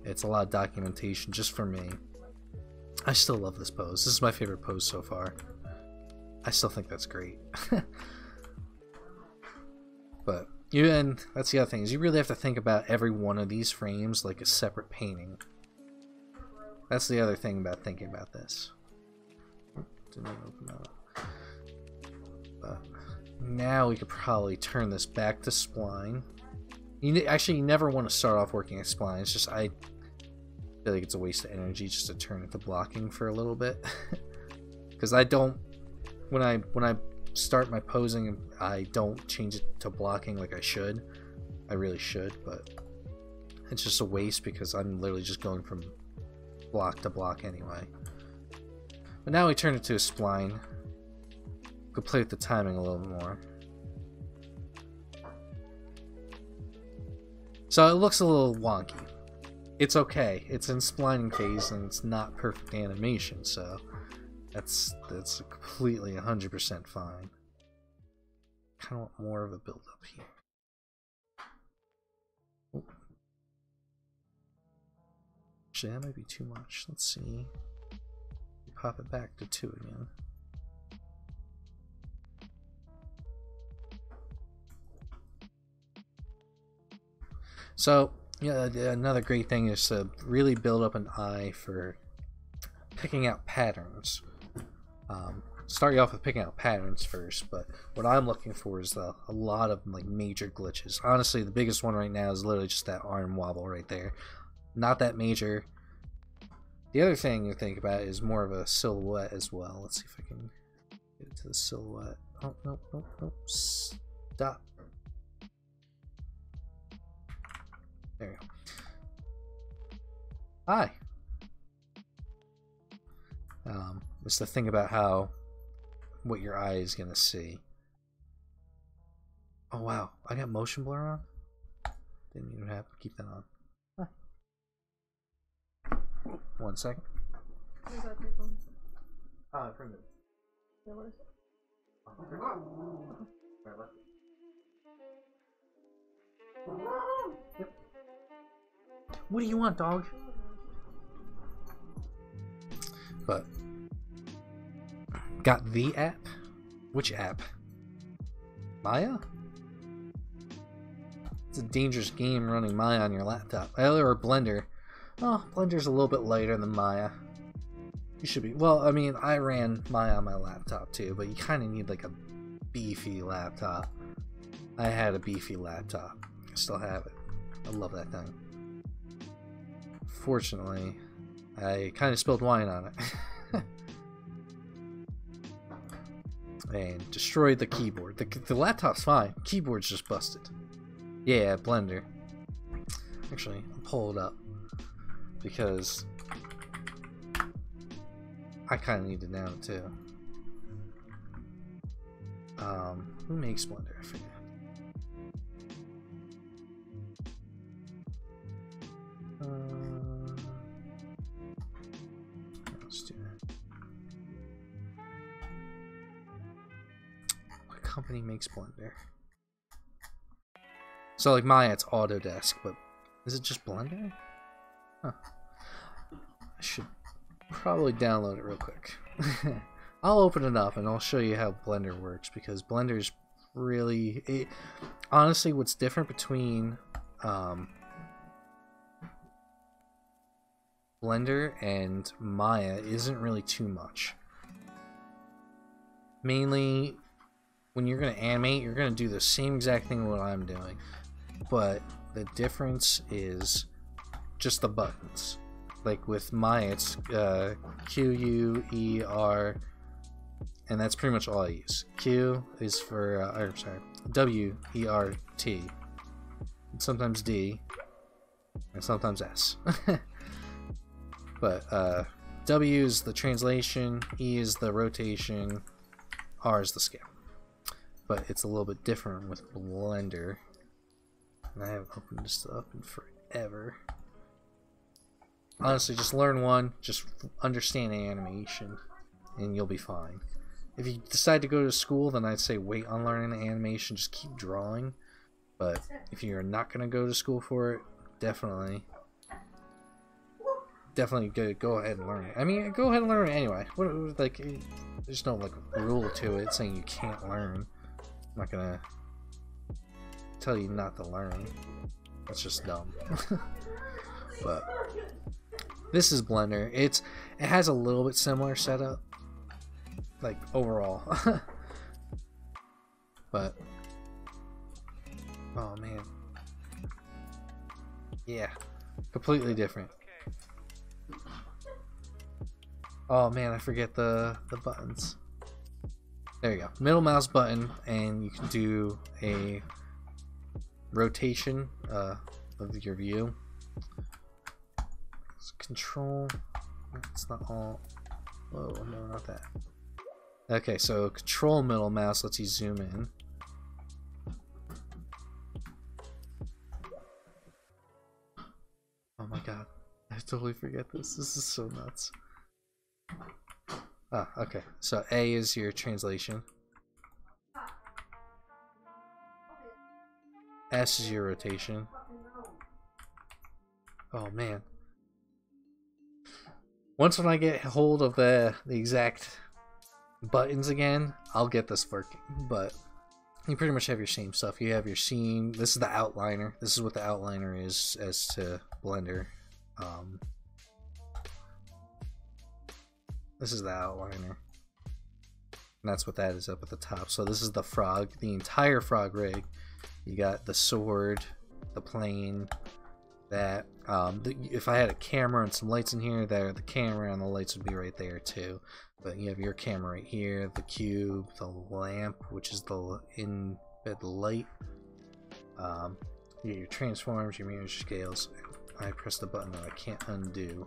It's a lot of documentation just for me. I still love this pose. This is my favorite pose so far. I still think that's great. But and that's the other thing, is you really have to think about every one of these frames like a separate painting. That's the other thing about thinking about this. Didn't open that up. But now we could probably turn this back to spline. Actually, you never want to start off working at spline. It's just I feel like it's a waste of energy just to turn it to blocking for a little bit, because I don't. When I start my posing, I don't change it to blocking like I should. I really should, but it's just a waste because I'm literally just going from block to block anyway. But now we turn it to a spline. Could play with the timing a little more. So it looks a little wonky. It's okay. It's in splining phase and it's not perfect animation, so that's completely 100% fine. Kind of want more of a build up here. Oh. Actually, that might be too much. Let's see. Pop it back to 2 again. So, yeah, another great thing is to really build up an eye for picking out patterns. Start you off with picking out patterns first, but what I'm looking for is a lot of like major glitches. Honestly, the biggest one right now is literally just that arm wobble right there. Not that major. The other thing you think about is more of a silhouette as well. Let's see if I can get it to the silhouette. Oh, no, no, no. Stop. There you go. Hi. It's the thing about how what your eye is gonna see. Oh wow, I got motion blur on? Didn't even have to keep that on. Huh. 1 second. Where's that take on? I print it. Yeah, what is it? Yep. What do you want, dog? But got the app? Which app? Maya? It's a dangerous game running Maya on your laptop. Or Blender. Oh, Blender's a little bit lighter than Maya. You should be. Well, I mean, I ran Maya on my laptop too, but you kind of need like a beefy laptop. I had a beefy laptop. I still have it. I love that thing. Fortunately, I kind of spilled wine on it. And destroyed the keyboard. The laptop's fine. Keyboard's just busted. Yeah, Blender. Actually, I'll pull it up. Because I kind of need to down it too. Who makes Blender? I forget. Let's do that. What company makes Blender? So like Maya, it's Autodesk, but is it just Blender? Huh. I should probably download it real quick. I'll open it up and I'll show you how Blender works, because Blender's really... honestly, what's different between Blender and Maya isn't really too much. Mainly, when you're going to animate, you're going to do the same exact thing what I'm doing. But the difference is just the buttons. Like with Maya, it's Q, U, E, R, and that's pretty much all I use. Q is for, or sorry, W, E, R, T, and sometimes D, and sometimes S. But W is the translation, E is the rotation, R is the scale. But it's a little bit different with Blender. And I haven't opened this up in forever. Honestly, just learn one, just understand animation, and you'll be fine. If you decide to go to school, then I'd say wait on learning the animation, just keep drawing. But if you're not going to go to school for it, definitely go ahead and learn it. I mean, go ahead and learn it anyway. Like, there's no like rule to it saying you can't learn. I'm not gonna tell you not to learn. That's just dumb. But this is Blender. It has a little bit similar setup, like overall. But oh man, yeah, completely different. Oh man, I forget the buttons. There you go. Middle mouse button, and you can do a rotation of your view. It's control. It's not all. Whoa, no, not that. Okay, so control middle mouse lets you zoom in. Oh my god, I totally forget this. This is so nuts. Ah, okay. So A is your translation. S is your rotation. Oh man. Once when I get hold of the exact buttons again, I'll get this working. But you pretty much have your same stuff. You have your scene. This is the outliner. This is what the outliner is as to Blender. This is the outliner. And that's what that is up at the top. So this is the frog, the entire frog rig. You got the sword, the plane, that. If I had a camera and some lights in here, the camera and the lights would be right there too. But you have your camera right here, the cube, the lamp, which is the in-bed light. You get your transforms, your mirrors, scales. I pressed the button that I can't undo.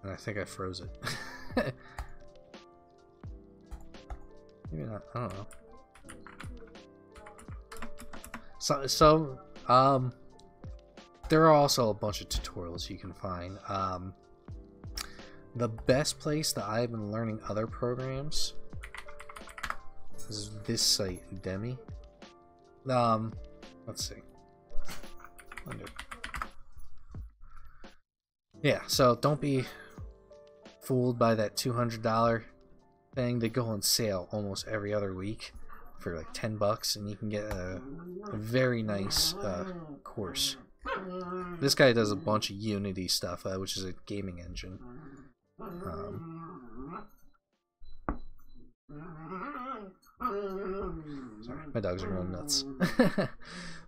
And I think I froze it. Maybe not, I don't know. So there are also a bunch of tutorials you can find. The best place that I've been learning other programs is this site, Udemy. Let's see. Yeah, so don't be fooled by that $200 thing. They go on sale almost every other week for like $10, and you can get a very nice course. This guy does a bunch of Unity stuff, which is a gaming engine. Sorry, my dogs are going nuts.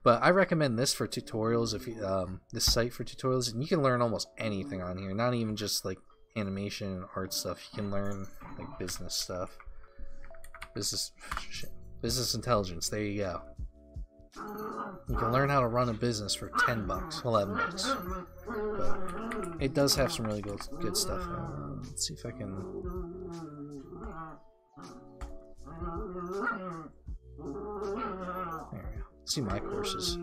But I recommend this for tutorials. If you, this site for tutorials, and you can learn almost anything on here. Not even just like animation and art stuff. You can learn like business stuff, business intelligence. There you go. You can learn how to run a business for $10, $11. But it does have some really good stuff. Let's see if I can. There we go. See my courses.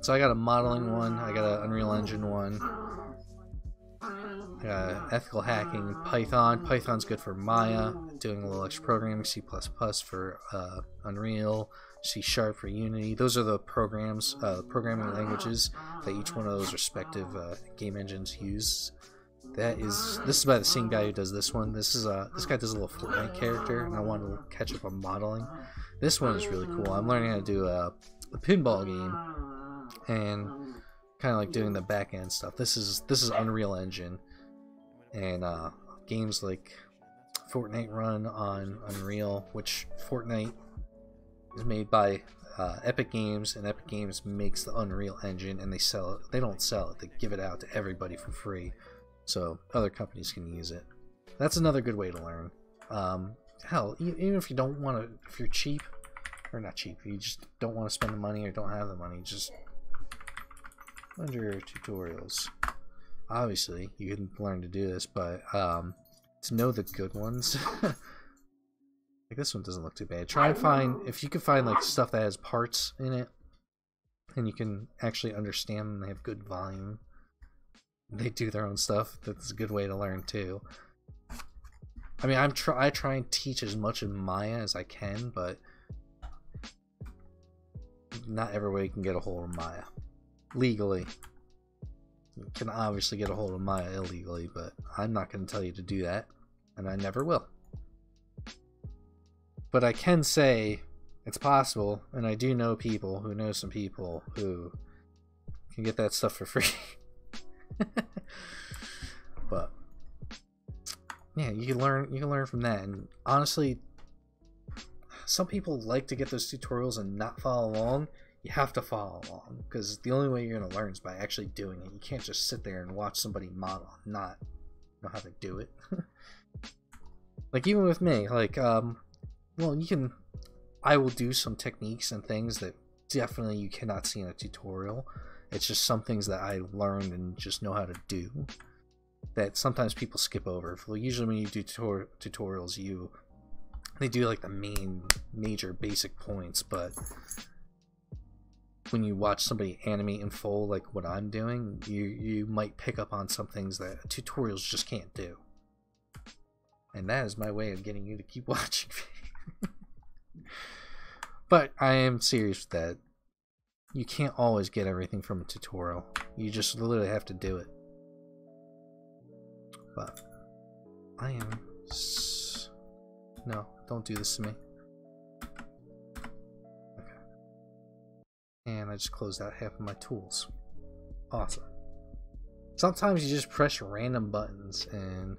So I got a modeling one. I got an Unreal Engine one. Ethical hacking, Python. Python's good for Maya. Doing a little extra programming. C++ for Unreal. C# for Unity. Those are the programs, programming languages that each one of those respective game engines use. This is by the same guy who does this one. This guy does a little Fortnite character, and I want to catch up on modeling. This one is really cool. I'm learning how to do a pinball game, and kind of like doing the back end stuff. This is Unreal Engine, and games like Fortnite run on Unreal, which Fortnite is made by Epic Games, and Epic Games makes the Unreal Engine, and they sell it. They don't sell it; they give it out to everybody for free, so other companies can use it. That's another good way to learn. Hell, even if you don't want to, if you're cheap, or not cheap, you just don't want to spend the money or don't have the money, just under tutorials. Obviously, you can learn to do this, but to know the good ones. Like this one doesn't look too bad. Try and find, if you can find like stuff that has parts in it, and you can actually understand them, they have good volume. They do their own stuff. That's a good way to learn too. I mean, I try and teach as much in Maya as I can, but not everybody can get a hold of Maya legally. You can obviously get a hold of Maya illegally, but I'm not going to tell you to do that, and I never will. But I can say it's possible, and I do know people who know some people who can get that stuff for free. But yeah, you can learn from that. And honestly, some people like to get those tutorials and not follow along. You have to follow along, because the only way you're going to learn is by actually doing it. You can't just sit there and watch somebody model and not know how to do it. Like even with me, like well, you can, I will do some techniques and things that definitely you cannot see in a tutorial. It's just some things that I learned and just know how to do that sometimes people skip over. Well, usually when you do tutorials, they do like the major basic points, but when you watch somebody animate in full like what I'm doing, you might pick up on some things that tutorials just can't do. And that is my way of getting you to keep watching. But I am serious with that. You can't always get everything from a tutorial. You just literally have to do it. But I am... No, don't do this to me. Okay. And I just closed out half of my tools. Awesome. Sometimes you just press random buttons and...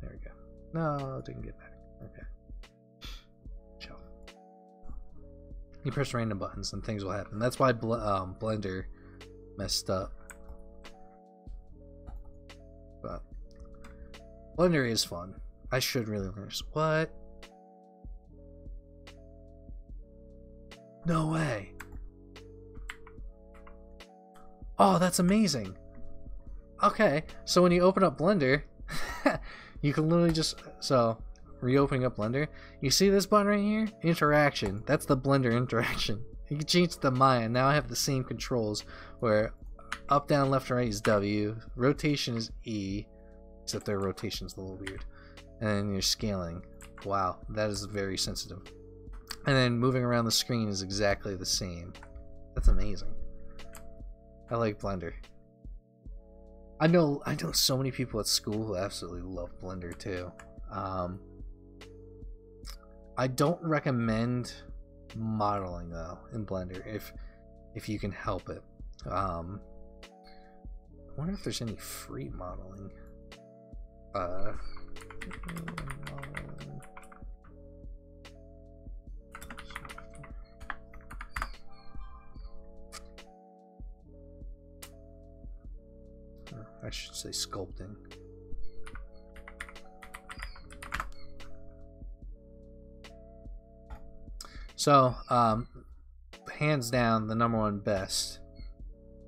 There we go. No, it didn't get back. Okay. Chill. You press random buttons and things will happen. That's why Blender messed up. But Blender is fun. I should really learn this. What? No way. Oh, that's amazing. Okay, so when you open up Blender, you can literally just... So, reopening up Blender, you see this button right here? Interaction. That's the Blender interaction. You can change the Maya. Now I have the same controls where up, down, left, and right is W. Rotation is E. Except their rotation is a little weird. And then your scaling. Wow, that is very sensitive. And then moving around the screen is exactly the same. That's amazing. I like Blender. I know so many people at school who absolutely love Blender too. I don't recommend modeling though in Blender if you can help it. I wonder if there's any free modeling. I should say sculpting. So, hands down, the #1 best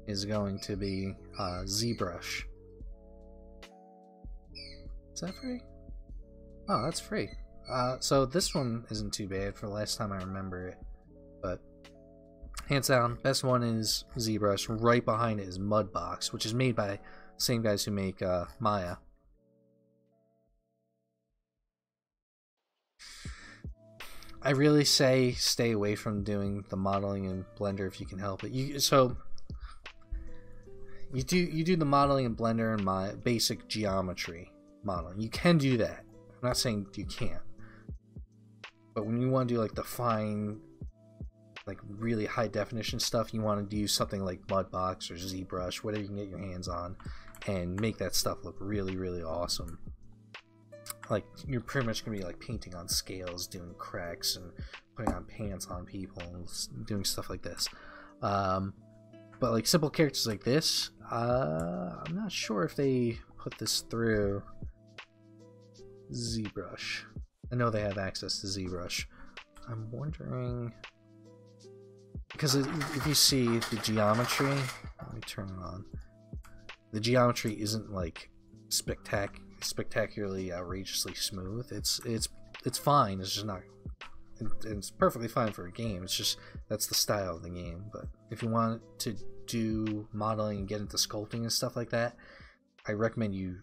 is going to be ZBrush. Is that free? Oh, that's free. So this one isn't too bad for the last time I remember it. But hands down, best one is ZBrush. Right behind it is Mudbox, which is made by the same guys who make Maya. I really say stay away from doing the modeling in Blender if you can help it. You do the modeling in Blender and my basic geometry modeling. You can do that. I'm not saying you can't. But when you want to do like the fine, like really high definition stuff, you want to do something like Mudbox or ZBrush, whatever you can get your hands on, and make that stuff look really, really awesome. Like you're pretty much gonna be like painting on scales, doing cracks and putting on pants on people and doing stuff like this. But like simple characters like this, I'm not sure if they put this through ZBrush. I know they have access to ZBrush. I'm wondering, because if you see the geometry, let me turn it on. The geometry isn't like spectacularly outrageously smooth. It's fine. It's just not. It's perfectly fine for a game. It's just that's the style of the game. But if you want to do modeling and get into sculpting and stuff like that, I recommend you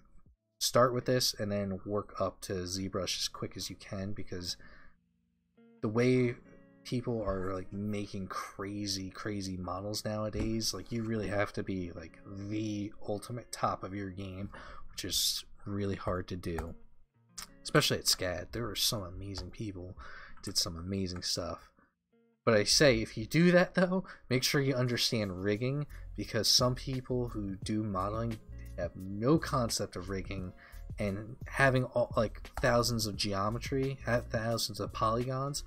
start with this and then work up to ZBrush as quick as you can, because the way people are like making crazy models nowadays, like you really have to be like the ultimate top of your game, which is really hard to do, especially at SCAD. There were some amazing people did some amazing stuff. But I say, if you do that though, make sure you understand rigging, because some people who do modeling have no concept of rigging, and having all, like thousands of geometry, thousands of polygons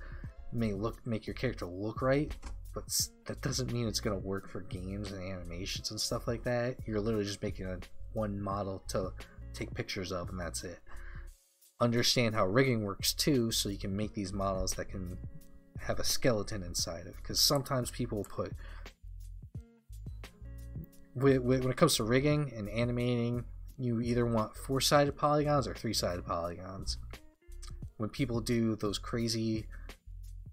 may make your character look right, but that doesn't mean it's going to work for games and animations and stuff like that. You're literally just making one model to take pictures of, and that's it. Understand how rigging works too, so you can make these models that can have a skeleton inside of, because sometimes people put, when it comes to rigging and animating, you either want 4-sided polygons or 3-sided polygons. When people do those crazy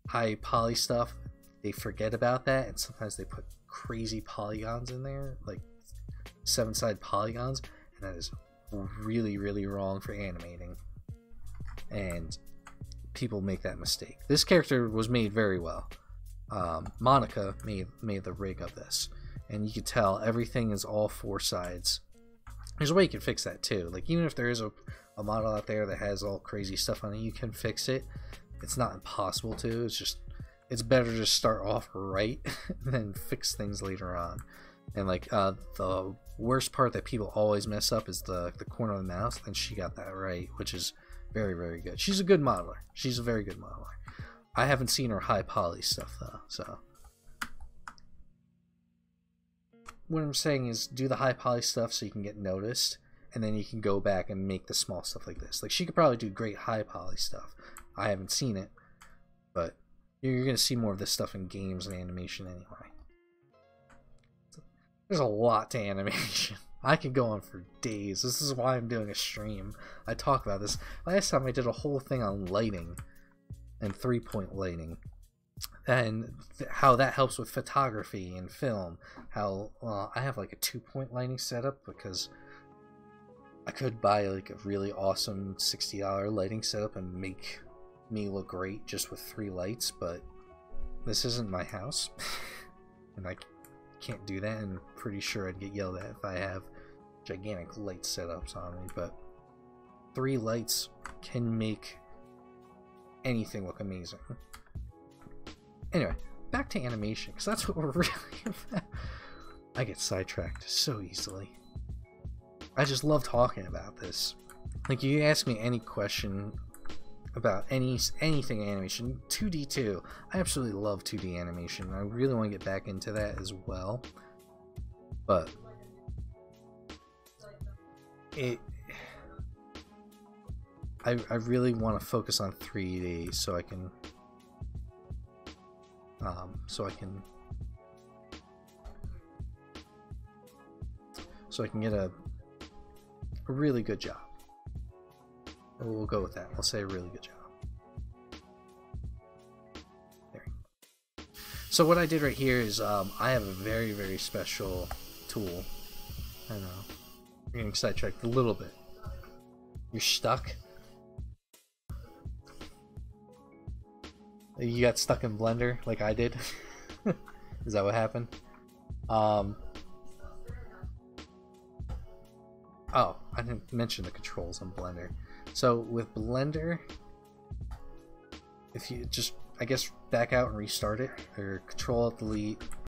high poly stuff, they forget about that, and sometimes they put crazy polygons in there, like 7-sided polygons, and that is really, really wrong for animating. And people make that mistake. This character was made very well. Monica made the rig of this, and you can tell everything is all 4 sides. There's a way you can fix that too. Like, even if there is a model out there that has all crazy stuff on it, you can fix it. It's not impossible to. It's better to start off right than fix things later on. And like the worst part that people always mess up is the corner of the mouse, and she got that right, which is very, very good. She's a good modeler. She's a very good modeler. I haven't seen her high poly stuff though, so what I'm saying is do the high poly stuff so you can get noticed, and then you can go back and make the small stuff like this. Like, she could probably do great high poly stuff. I haven't seen it, but you're going to see more of this stuff in games and animation anyway. There's a lot to animation. I could go on for days. This is why I'm doing a stream. I talk about this. Last time I did a whole thing on lighting and 3-point lighting, and how that helps with photography and film. How I have like a 2-point lighting setup because I could buy like a really awesome $60 lighting setup and make me look great just with 3 lights, but this isn't my house and I can't do that, and I'm pretty sure I'd get yelled at if I have gigantic light setups on me. But 3 lights can make anything look amazing. Anyway, back to animation, because that's what we're really about. I get sidetracked so easily. I just love talking about this. Like, you ask me any question about anything animation, 2D too. I absolutely love 2D animation. I really want to get back into that as well. But I really want to focus on 3D so I can get a really good job. We'll go with that. I'll say a really good job. There. So what I did right here is I have a very, very special tool. I know. You're getting sidetracked a little bit. You're stuck. You got stuck in Blender like I did. Is that what happened? Oh, I didn't mention the controls on Blender. So with Blender, if you just, I guess, back out and restart it, or Control-Delete,